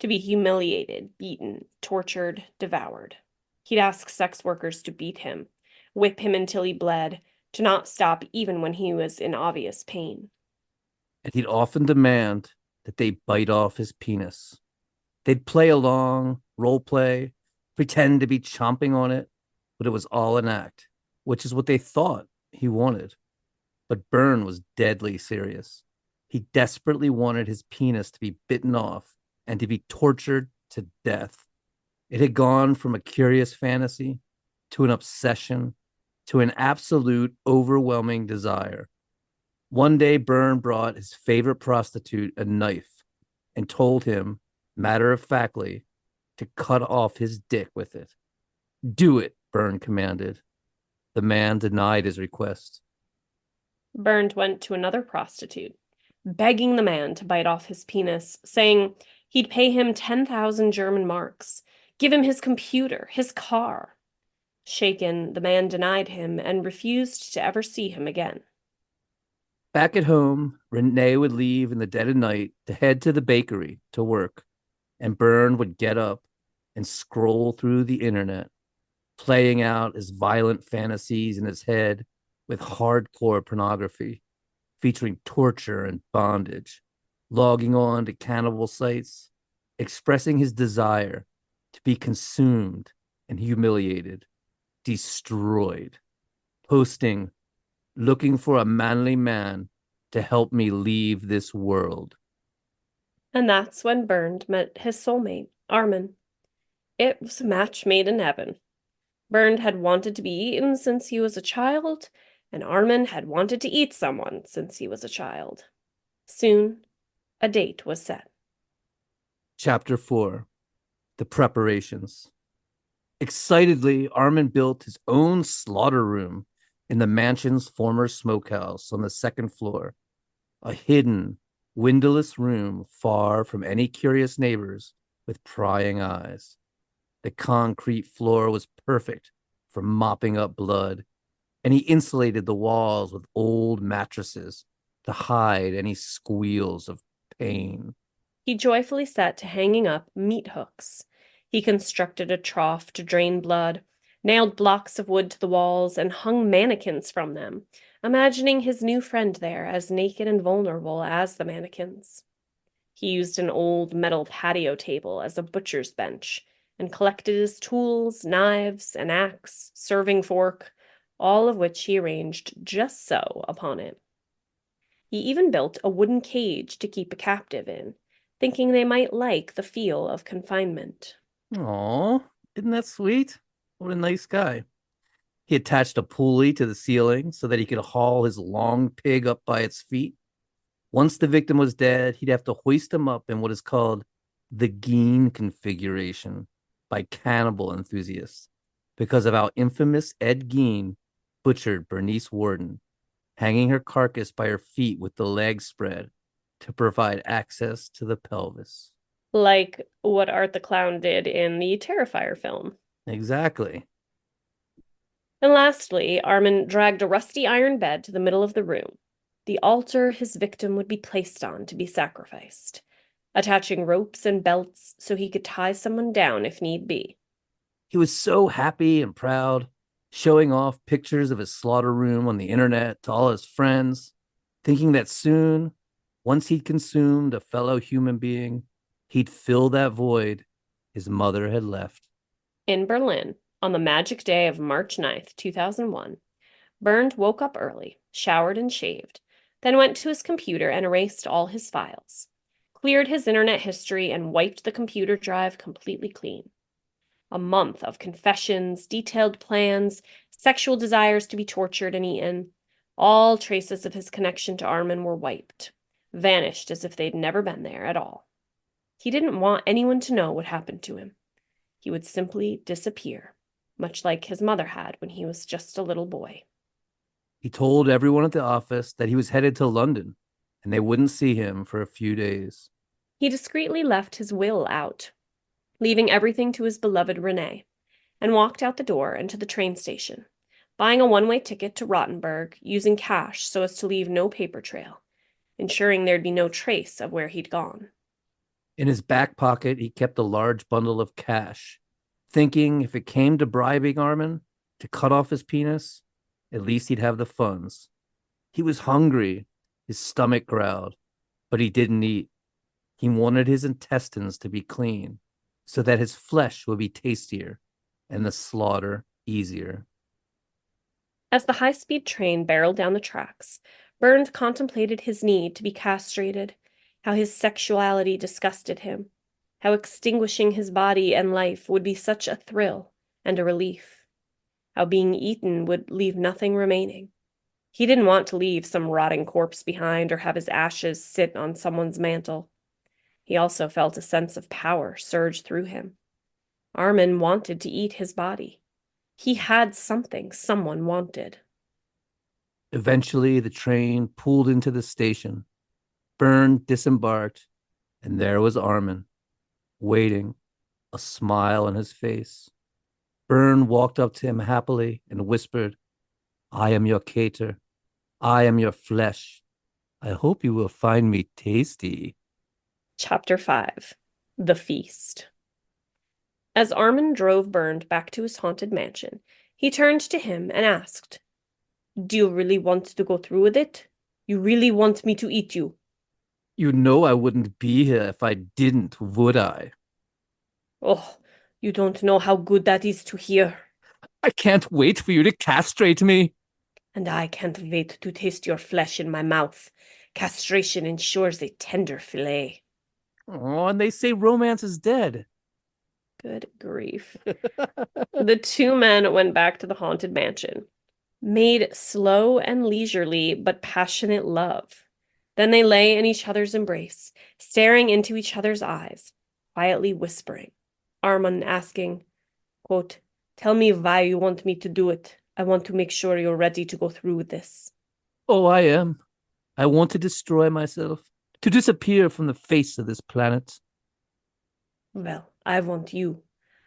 be humiliated, beaten, tortured, devoured. He'd ask sex workers to beat him, whip him until he bled, to not stop even when he was in obvious pain. And he'd often demand that they bite off his penis. They'd play along, role play, pretend to be chomping on it, but it was all an act, which is what they thought he wanted. But Byrne was deadly serious. He desperately wanted his penis to be bitten off and to be tortured to death. It had gone from a curious fantasy to an obsession to an absolute overwhelming desire. One day, Byrne brought his favorite prostitute a knife and told him, matter of factly, to cut off his dick with it. Do it, Byrne commanded. The man denied his request. Bernd went to another prostitute, begging the man to bite off his penis, saying he'd pay him 10,000 German marks, give him his computer, his car. Shaken, the man denied him and refused to ever see him again. Back at home, Renee would leave in the dead of night to head to the bakery to work, and Byrne would get up and scroll through the internet, playing out his violent fantasies in his head with hardcore pornography, featuring torture and bondage, logging on to cannibal sites, expressing his desire to be consumed and humiliated, destroyed, posting, looking for a manly man to help me leave this world. And that's when Bernd met his soulmate, Armin. It was a match made in heaven. Bernd had wanted to be eaten since he was a child, and Armin had wanted to eat someone since he was a child. Soon, a date was set. Chapter 4: The Preparations. Excitedly, Armin built his own slaughter room in the mansion's former smokehouse on the second floor, a hidden, windowless room far from any curious neighbors with prying eyes. The concrete floor was perfect for mopping up blood, and he insulated the walls with old mattresses to hide any squeals of pain. He joyfully set to hanging up meat hooks. He constructed a trough to drain blood, nailed blocks of wood to the walls, and hung mannequins from them, imagining his new friend there as naked and vulnerable as the mannequins. He used an old metal patio table as a butcher's bench and collected his tools, knives, an axe, serving fork, all of which he arranged just so upon it. He even built a wooden cage to keep a captive in, thinking they might like the feel of confinement. Aw, isn't that sweet? What a nice guy. He attached a pulley to the ceiling so that he could haul his long pig up by its feet. Once the victim was dead, he'd have to hoist him up in what is called the Geen configuration by cannibal enthusiasts because of how infamous Ed Gein butchered Bernice Worden, hanging her carcass by her feet with the legs spread to provide access to the pelvis. Like what Art the Clown did in the Terrifier film. Exactly. And lastly, Armin dragged a rusty iron bed to the middle of the room, the altar his victim would be placed on to be sacrificed, attaching ropes and belts so he could tie someone down if need be. He was so happy and proud, showing off pictures of his slaughter room on the internet to all his friends, thinking that soon, once he'd consumed a fellow human being, he'd fill that void his mother had left. In Berlin, on the magic day of March 9th, 2001, Bernd woke up early, showered and shaved, then went to his computer and erased all his files, cleared his internet history, and wiped the computer drive completely clean. A month of confessions, detailed plans, sexual desires to be tortured and eaten. All traces of his connection to Armin were wiped, vanished as if they'd never been there at all. He didn't want anyone to know what happened to him. He would simply disappear, much like his mother had when he was just a little boy. He told everyone at the office that he was headed to London and they wouldn't see him for a few days. He discreetly left his will out, leaving everything to his beloved Renee, and walked out the door and to the train station, buying a one-way ticket to Rotenburg, using cash so as to leave no paper trail, ensuring there'd be no trace of where he'd gone. In his back pocket, he kept a large bundle of cash, thinking if it came to bribing Armin to cut off his penis, at least he'd have the funds. He was hungry, his stomach growled, but he didn't eat. He wanted his intestines to be clean so that his flesh would be tastier and the slaughter easier. As the high-speed train barreled down the tracks, Bernd contemplated his need to be castrated, how his sexuality disgusted him, how extinguishing his body and life would be such a thrill and a relief, how being eaten would leave nothing remaining. He didn't want to leave some rotting corpse behind or have his ashes sit on someone's mantle. He also felt a sense of power surge through him. Armin wanted to eat his body. He had something someone wanted. Eventually, the train pulled into the station. Bernd disembarked, and there was Armin, waiting, a smile on his face. Bernd walked up to him happily and whispered, "I am your cater. I am your flesh. I hope you will find me tasty." Chapter 5. The Feast. As Armin drove Bernd back to his haunted mansion, he turned to him and asked, "Do you really want to go through with it? You really want me to eat you?" You know I wouldn't be here if I didn't, would I? Oh, you don't know how good that is to hear. I can't wait for you to castrate me. And I can't wait to taste your flesh in my mouth. Castration ensures a tender fillet. Oh, and they say romance is dead. Good grief. The two men went back to the haunted mansion, made slow and leisurely but passionate love. Then they lay in each other's embrace, staring into each other's eyes, quietly whispering. Armin asking, quote, "Tell me why you want me to do it. I want to make sure you're ready to go through with this." Oh, I am. I want to destroy myself, to disappear from the face of this planet. Well, I want you.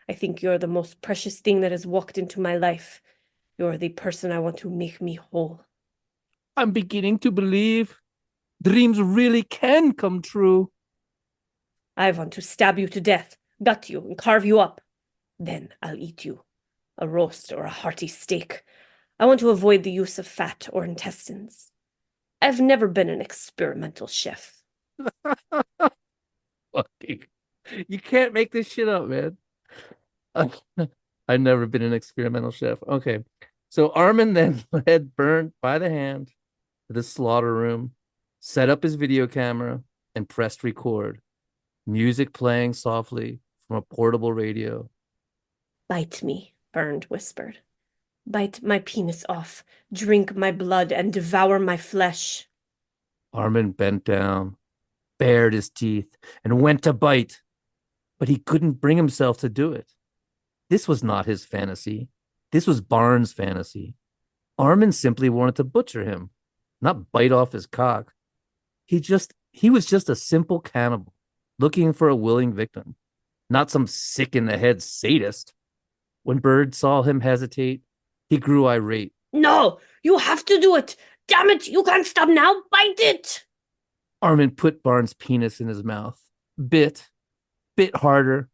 I think you're the most precious thing that has walked into my life. You're the person I want to make me whole. I'm beginning to believe. Dreams really can come true. I want to stab you to death, gut you, and carve you up. Then I'll eat you. A roast or a hearty steak. I want to avoid the use of fat or intestines. I've never been an experimental chef. Fucking, you can't make this shit up, man. I've never been an experimental chef. Okay. So Armin then led Bernd by the hand to the slaughter room, set up his video camera, and pressed record. Music playing softly from a portable radio. Bite me, Bernd whispered. Bite my penis off, drink my blood, and devour my flesh. Armin bent down, bared his teeth, and went to bite, but he couldn't bring himself to do it. This was not his fantasy. This was Barnes' fantasy. Armin simply wanted to butcher him, not bite off his cock. He was just a simple cannibal looking for a willing victim, not some sick in the head sadist. When Bird saw him hesitate, he grew irate. No, you have to do it. Damn it, you can't stop now. Bite it. Armin put Barnes' penis in his mouth, bit harder,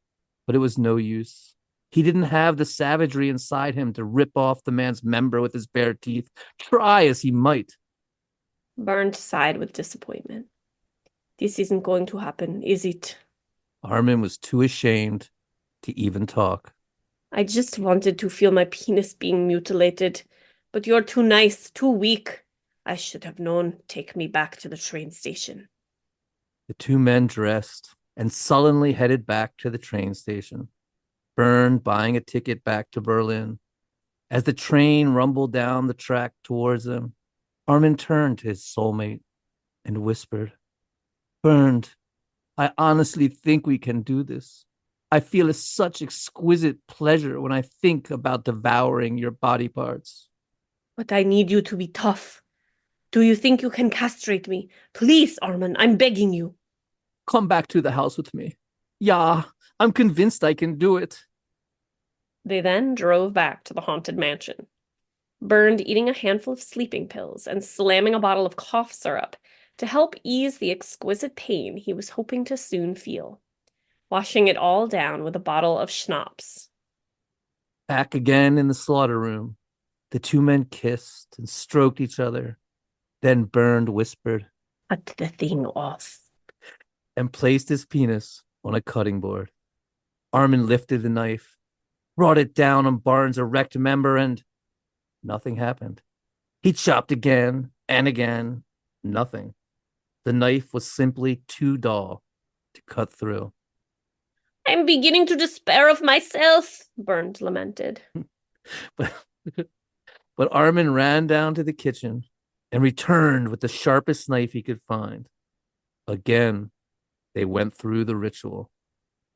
but it was no use. He didn't have the savagery inside him to rip off the man's member with his bare teeth, try as he might. Bernd sighed with disappointment. This isn't going to happen, is it? Armin was too ashamed to even talk. I just wanted to feel my penis being mutilated, but you're too nice, too weak. I should have known. Take me back to the train station. The two men dressed and sullenly headed back to the train station. Bernd buying a ticket back to Berlin. As the train rumbled down the track towards them, Armin turned to his soulmate and whispered, Bernd, I honestly think we can do this. I feel such exquisite pleasure when I think about devouring your body parts. But I need you to be tough. Do you think you can castrate me? Please, Armin, I'm begging you. Come back to the house with me. Yeah, I'm convinced I can do it. They then drove back to the haunted mansion. Bernd eating a handful of sleeping pills and slamming a bottle of cough syrup to help ease the exquisite pain he was hoping to soon feel, washing it all down with a bottle of schnapps. Back again in the slaughter room, the two men kissed and stroked each other. Then Bernd whispered, Cut the thing off. And placed his penis on a cutting board. Armin lifted the knife, brought it down on Barnes' erect member, and nothing happened. He chopped again and again. Nothing. The knife was simply too dull to cut through. I'm beginning to despair of myself, Bernd lamented. But, but Armin ran down to the kitchen and returned with the sharpest knife he could find. Again, they went through the ritual.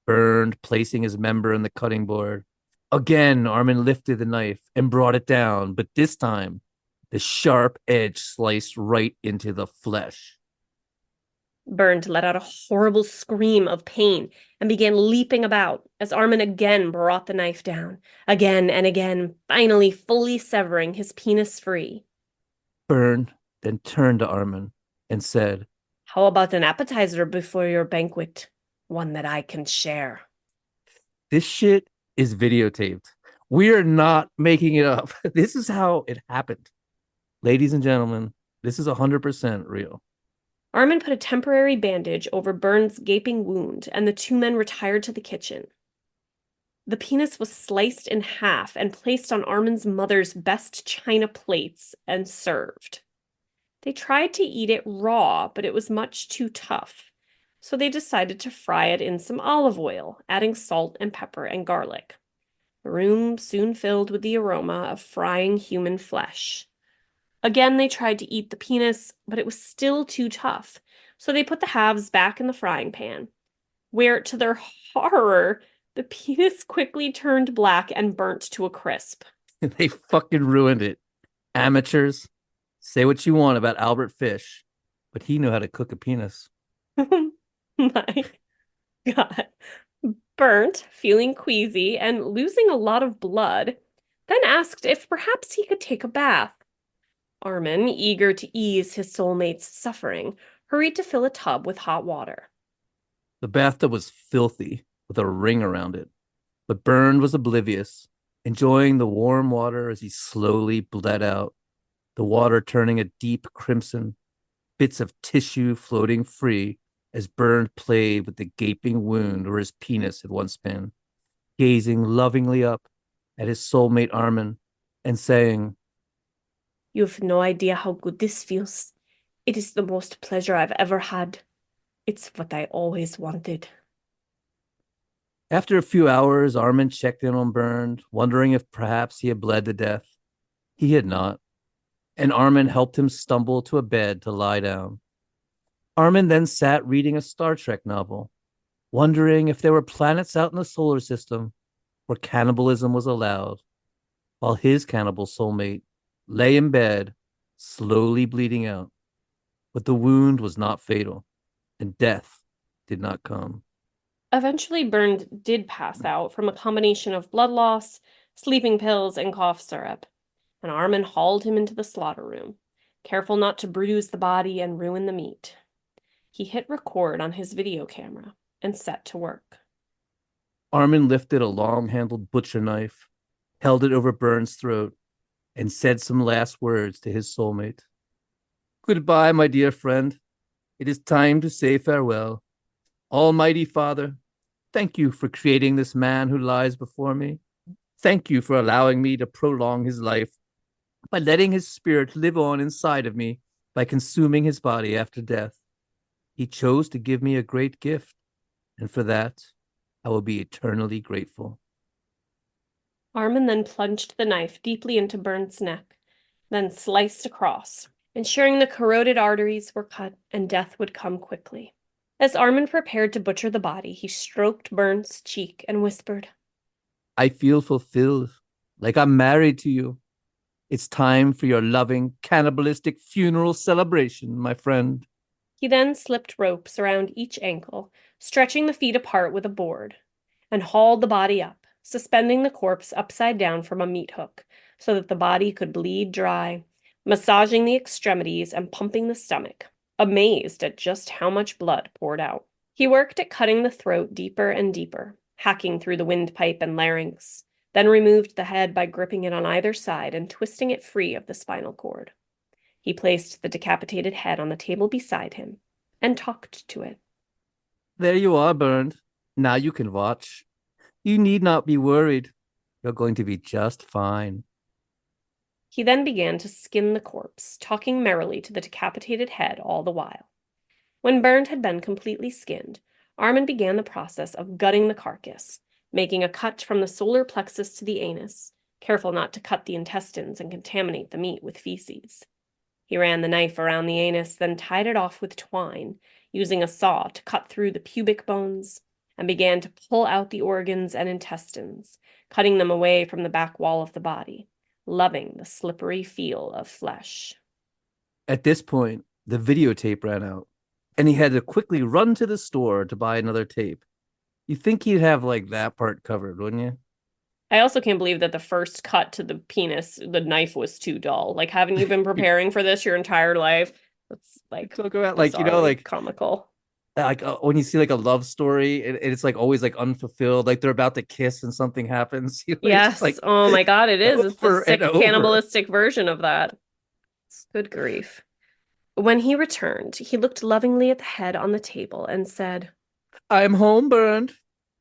Bernd placing his member in the cutting board. Again, Armin lifted the knife and brought it down, but this time, the sharp edge sliced right into the flesh. Bernd let out a horrible scream of pain and began leaping about as Armin again brought the knife down, again and again, finally fully severing his penis free. Bernd then turned to Armin and said, How about an appetizer before your banquet? One that I can share. This shit is videotaped. We are not making it up. This is how it happened. Ladies and gentlemen, this is 100% real. Armin put a temporary bandage over Bernd's gaping wound, and the two men retired to the kitchen. The penis was sliced in half and placed on Armin's mother's best china plates and served. They tried to eat it raw, but it was much too tough, so they decided to fry it in some olive oil, adding salt and pepper and garlic. The room soon filled with the aroma of frying human flesh. Again, they tried to eat the penis, but it was still too tough, so they put the halves back in the frying pan, where, to their horror, the penis quickly turned black and burnt to a crisp. They fucking ruined it. Amateurs, say what you want about Albert Fish, but he knew how to cook a penis. My God. Bernd, feeling queasy and losing a lot of blood, then asked if perhaps he could take a bath. Armin, eager to ease his soulmate's suffering, hurried to fill a tub with hot water. The bathtub was filthy, with a ring around it, but Bernd was oblivious, enjoying the warm water as he slowly bled out, the water turning a deep crimson, bits of tissue floating free as Bernd played with the gaping wound where his penis had once been, gazing lovingly up at his soulmate Armin and saying, "You've no idea how good this feels. It is the most pleasure I've ever had. It's what I always wanted." After a few hours, Armin checked in on Bernd, wondering if perhaps he had bled to death. He had not, and Armin helped him stumble to a bed to lie down. Armin then sat reading a Star Trek novel, wondering if there were planets out in the solar system where cannibalism was allowed, while his cannibal soulmate lay in bed, slowly bleeding out. But the wound was not fatal, and death did not come. Eventually, Bernd did pass out from a combination of blood loss, sleeping pills, and cough syrup, and Armin hauled him into the slaughter room, careful not to bruise the body and ruin the meat. He hit record on his video camera and set to work. Armin lifted a long-handled butcher knife, held it over Bernd's throat, and said some last words to his soulmate. "Goodbye, my dear friend. It is time to say farewell. Almighty Father, thank you for creating this man who lies before me. Thank you for allowing me to prolong his life by letting his spirit live on inside of me by consuming his body after death. He chose to give me a great gift, and for that, I will be eternally grateful." Armin then plunged the knife deeply into Bernd's neck, then sliced across, ensuring the corroded arteries were cut and death would come quickly. As Armin prepared to butcher the body, he stroked Bernd's cheek and whispered, "I feel fulfilled, like I'm married to you. It's time for your loving, cannibalistic funeral celebration, my friend." He then slipped ropes around each ankle, stretching the feet apart with a board, and hauled the body up, suspending the corpse upside down from a meat hook so that the body could bleed dry, massaging the extremities and pumping the stomach, amazed at just how much blood poured out. He worked at cutting the throat deeper and deeper, hacking through the windpipe and larynx, then removed the head by gripping it on either side and twisting it free of the spinal cord. He placed the decapitated head on the table beside him and talked to it. "There you are, Bernd. Now you can watch. You need not be worried. You're going to be just fine." He then began to skin the corpse, talking merrily to the decapitated head all the while. When Bernd had been completely skinned, Armin began the process of gutting the carcass, making a cut from the solar plexus to the anus, careful not to cut the intestines and contaminate the meat with feces. He ran the knife around the anus, then tied it off with twine, using a saw to cut through the pubic bones, and began to pull out the organs and intestines, cutting them away from the back wall of the body, loving the slippery feel of flesh. At this point, the videotape ran out, and he had to quickly run to the store to buy another tape. You think he'd have like that part covered, wouldn't you? I also can't believe that the first cut to the penis, the knife was too dull. Like, haven't you been preparing for this your entire life? That's like Talk about bizarrely comical. when you see like a love story, it's like always like unfulfilled, like they're about to kiss and something happens. It's just Yes. like Oh my God, it is. It's the over and sick over. cannibalistic version of that. Good grief. When he returned, he looked lovingly at the head on the table and said, "I'm home, Bernd.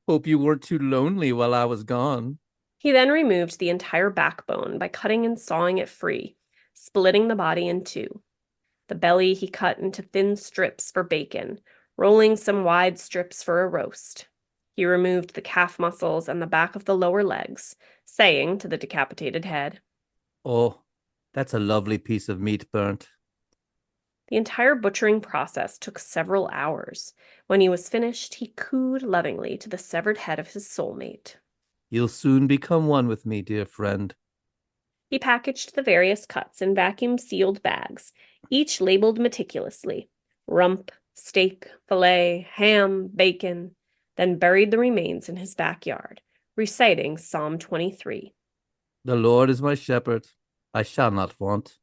Hope you weren't too lonely while I was gone." He then removed the entire backbone by cutting and sawing it free, splitting the body in two. The belly he cut into thin strips for bacon, rolling some wide strips for a roast. He removed the calf muscles and the back of the lower legs, saying to the decapitated head, "Oh, that's a lovely piece of meat, Bernd." The entire butchering process took several hours. When he was finished, he cooed lovingly to the severed head of his soulmate. "You'll soon become one with me, dear friend." He packaged the various cuts in vacuum-sealed bags, each labeled meticulously: rump, steak, fillet, ham, bacon, then buried the remains in his backyard, reciting Psalm 23. "The Lord is my shepherd, I shall not want.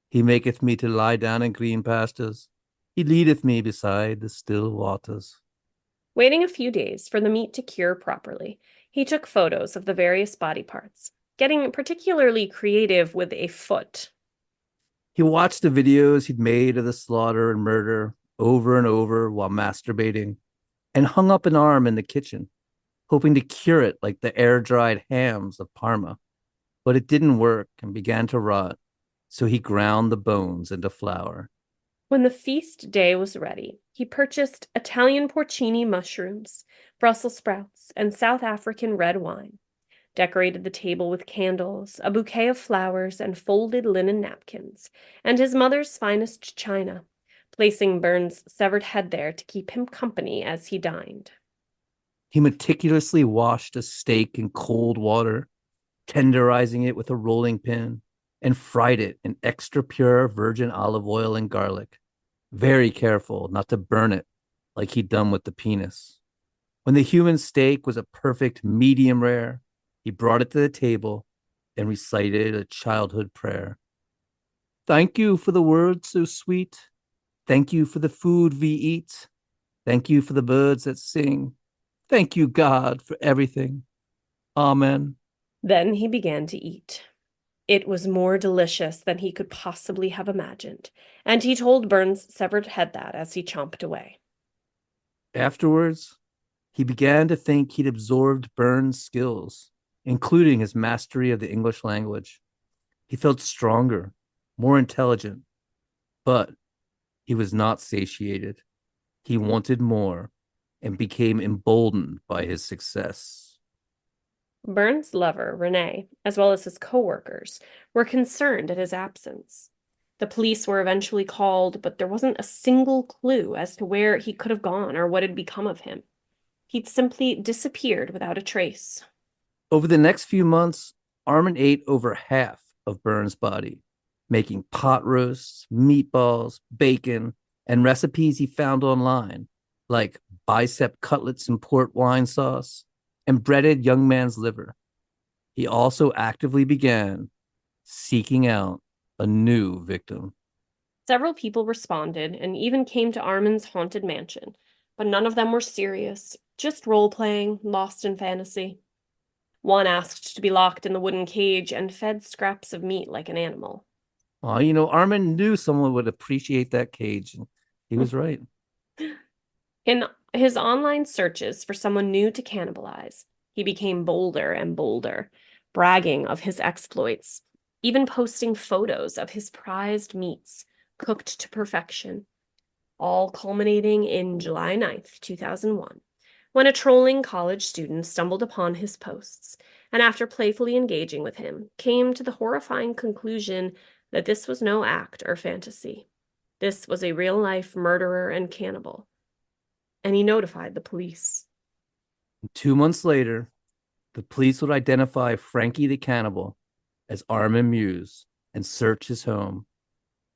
He maketh me to lie down in green pastures. He leadeth me beside the still waters. Waiting a few days for the meat to cure properly, he took photos of the various body parts, getting particularly creative with a foot. He watched the videos he'd made of the slaughter and murder over and over while masturbating, and hung up an arm in the kitchen, hoping to cure it like the air dried hams of Parma. But it didn't work and began to rot, so he ground the bones into flour. When the feast day was ready, he purchased Italian porcini mushrooms, Brussels sprouts, and South African red wine, decorated the table with candles, a bouquet of flowers, and folded linen napkins, and his mother's finest china, placing Bern's severed head there to keep him company as he dined. He meticulously washed a steak in cold water, tenderizing it with a rolling pin, and fried it in extra pure virgin olive oil and garlic, very careful not to burn it like he'd done with the penis. When the human steak was a perfect medium rare, he brought it to the table and recited a childhood prayer. Thank you for the words so sweet. Thank you for the food we eat. Thank you for the birds that sing. Thank you, God, for everything. Amen. Then he began to eat. It was more delicious than he could possibly have imagined, and he told Bern's severed head that as he chomped away. Afterwards, he began to think he'd absorbed Bern's skills, including his mastery of the English language. He felt stronger, more intelligent, but he was not satiated. He wanted more and became emboldened by his success. Bern's lover, Renee, as well as his co-workers, were concerned at his absence. The police were eventually called, but there wasn't a single clue as to where he could have gone or what had become of him. He'd simply disappeared without a trace. Over the next few months, Armin ate over half of Bern's body, making pot roasts, meatballs, bacon, and recipes he found online, like bicep cutlets in port wine sauce and breaded young man's liver. He also actively began seeking out a new victim. Several people responded and even came to Armin's haunted mansion, but none of them were serious, just role-playing, lost in fantasy. One asked to be locked in the wooden cage and fed scraps of meat like an animal. Armin knew someone would appreciate that cage, and he was right. In his online searches for someone new to cannibalize, he became bolder and bolder, bragging of his exploits, even posting photos of his prized meats cooked to perfection, all culminating in July 9th, 2001, when a trolling college student stumbled upon his posts and, after playfully engaging with him, came to the horrifying conclusion that this was no act or fantasy. This was a real-life murderer and cannibal, and he notified the police. 2 months later, the police would identify Frankie the cannibal as Armin Meiwes and search his home.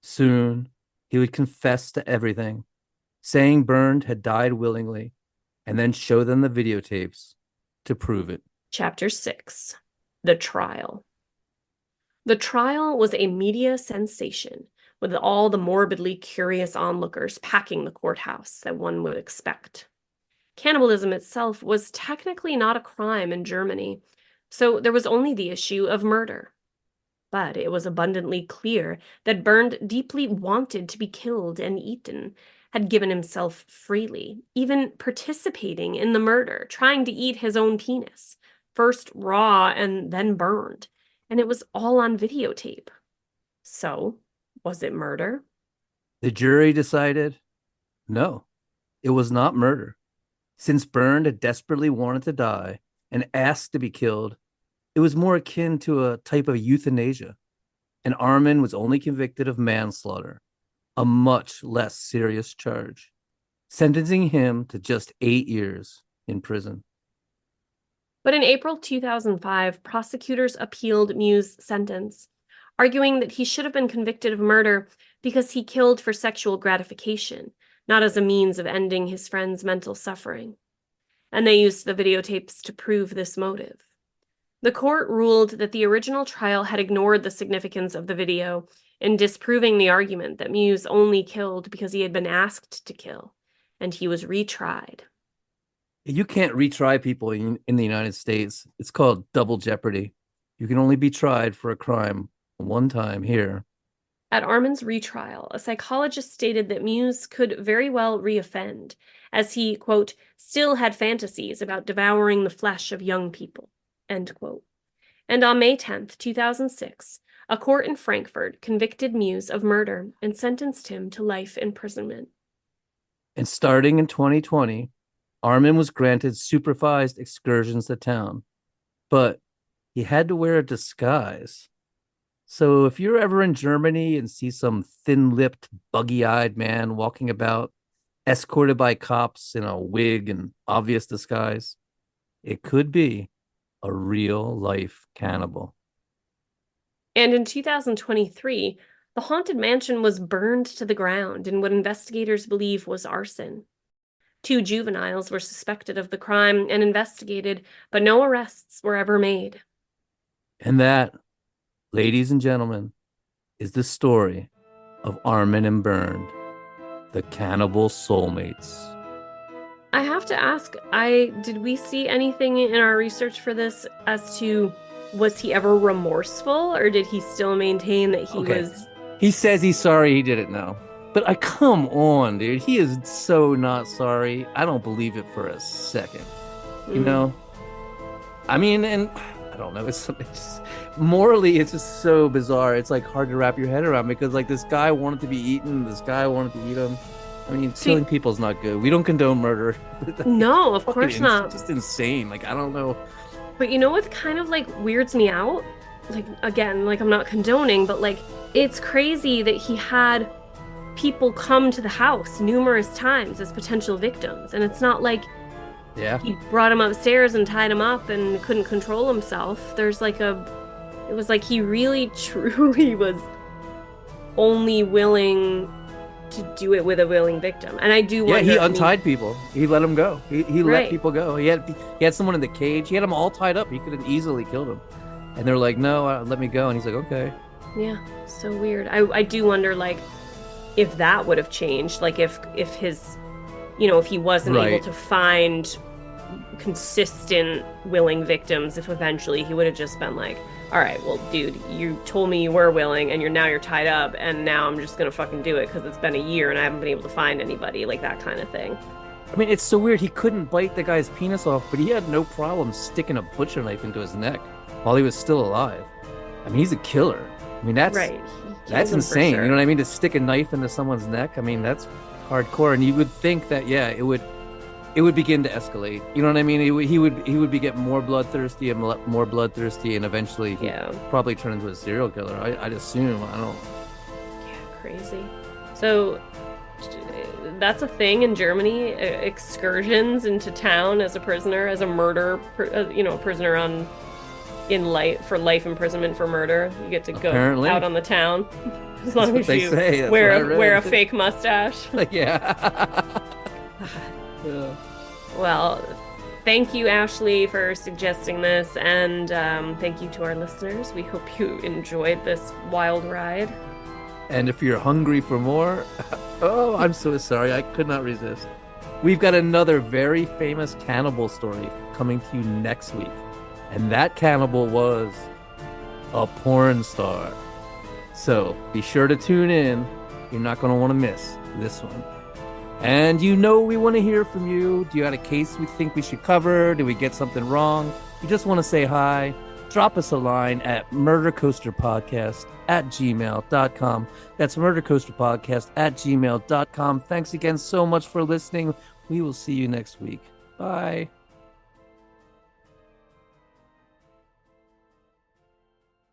Soon, he would confess to everything, saying Bernd had died willingly, and then show them the videotapes to prove it. Chapter 6: The Trial. The trial was a media sensation, with all the morbidly curious onlookers packing the courthouse that one would expect. Cannibalism itself was technically not a crime in Germany, so there was only the issue of murder. But it was abundantly clear that Bernd deeply wanted to be killed and eaten, had given himself freely, even participating in the murder, trying to eat his own penis, first raw and then burned, and it was all on videotape. So, was it murder? The jury decided no, it was not murder. Since Bernd had desperately wanted to die and asked to be killed, it was more akin to a type of euthanasia, and Armin was only convicted of manslaughter, a much less serious charge, sentencing him to just 8 years in prison. But in April 2005, prosecutors appealed Meiwes' sentence, arguing that he should have been convicted of murder because he killed for sexual gratification, not as a means of ending his friend's mental suffering. And they used the videotapes to prove this motive. The court ruled that the original trial had ignored the significance of the video and disproving the argument that Meiwes only killed because he had been asked to kill, and he was retried. You can't retry people in the United States. It's called double jeopardy. You can only be tried for a crime one time here. At Armin's retrial, a psychologist stated that Meiwes could very well reoffend, as he, quote, still had fantasies about devouring the flesh of young people, end quote. And on May 10th, 2006, a court in Frankfurt convicted Meiwes of murder and sentenced him to life imprisonment. And starting in 2020, Armin was granted supervised excursions to town, but he had to wear a disguise. So if you're ever in Germany and see some thin-lipped, buggy-eyed man walking about, escorted by cops in a wig and obvious disguise, it could be a real-life cannibal. And in 2023, the haunted mansion was burned to the ground in what investigators believe was arson. 2 juveniles were suspected of the crime and investigated, but no arrests were ever made. And that, ladies and gentlemen, is the story of Armin and Bernd, the Cannibal Soulmates. I have to ask, did we see anything in our research for this as to, was he ever remorseful, or did he still maintain that he was... He says he's sorry he did it now. But come on, dude. He is so not sorry. I don't believe it for a second. You know? I mean, and I don't know. It's morally, it's just so bizarre. It's like hard to wrap your head around because like this guy wanted to be eaten. This guy wanted to eat him. I mean, killing people is not good. We don't condone murder. No, of course not. It's just insane. Like, I don't know. But you know what kind of like weirds me out? Like, again, like I'm not condoning, but like it's crazy that he had people come to the house numerous times as potential victims. And it's not like he brought him upstairs and tied him up and couldn't control himself. There's like it was like he really truly was only willing to do it with a willing victim. And I do wonder... Yeah, he untied people. He let them go. He let people go. He had someone in the cage. He had them all tied up. He could have easily killed them. And they're like, no, let me go. And he's like, okay. Yeah, so weird. I do wonder, like, if that would have changed, like if his, you know, if he wasn't able to find consistent willing victims, if eventually he would have just been like, all right, well, dude, you told me you were willing and you're tied up and now I'm just gonna fucking do it because it's been a year and I haven't been able to find anybody, like that kind of thing. I mean, it's so weird. He couldn't bite the guy's penis off, but he had no problem sticking a butcher knife into his neck while he was still alive. I mean, he's a killer. I mean, that's that's insane. Sure. You know what I mean? To stick a knife into someone's neck. I mean, that's hardcore. And you would think that, yeah, it would begin to escalate. You know what I mean? He would be getting more bloodthirsty and more bloodthirsty, and eventually he'd probably turn into a serial killer. I'd assume. I don't. Yeah, crazy. So that's a thing in Germany. Excursions into town as a prisoner, as a murder, prisoner for life imprisonment for murder. You get to go out on the town as long as you wear a fake mustache. Yeah. Well, thank you, Ashley, for suggesting this, and thank you to our listeners. We hope you enjoyed this wild ride. And if you're hungry for more, oh, I'm so sorry, I could not resist. We've got another very famous cannibal story coming to you next week. And that cannibal was a porn star. So be sure to tune in. You're not going to want to miss this one. And you know we want to hear from you. Do you have a case we think we should cover? Did we get something wrong? You just want to say hi? Drop us a line at murdercoasterpodcast@gmail.com. That's murdercoasterpodcast@gmail.com. Thanks again so much for listening. We will see you next week. Bye.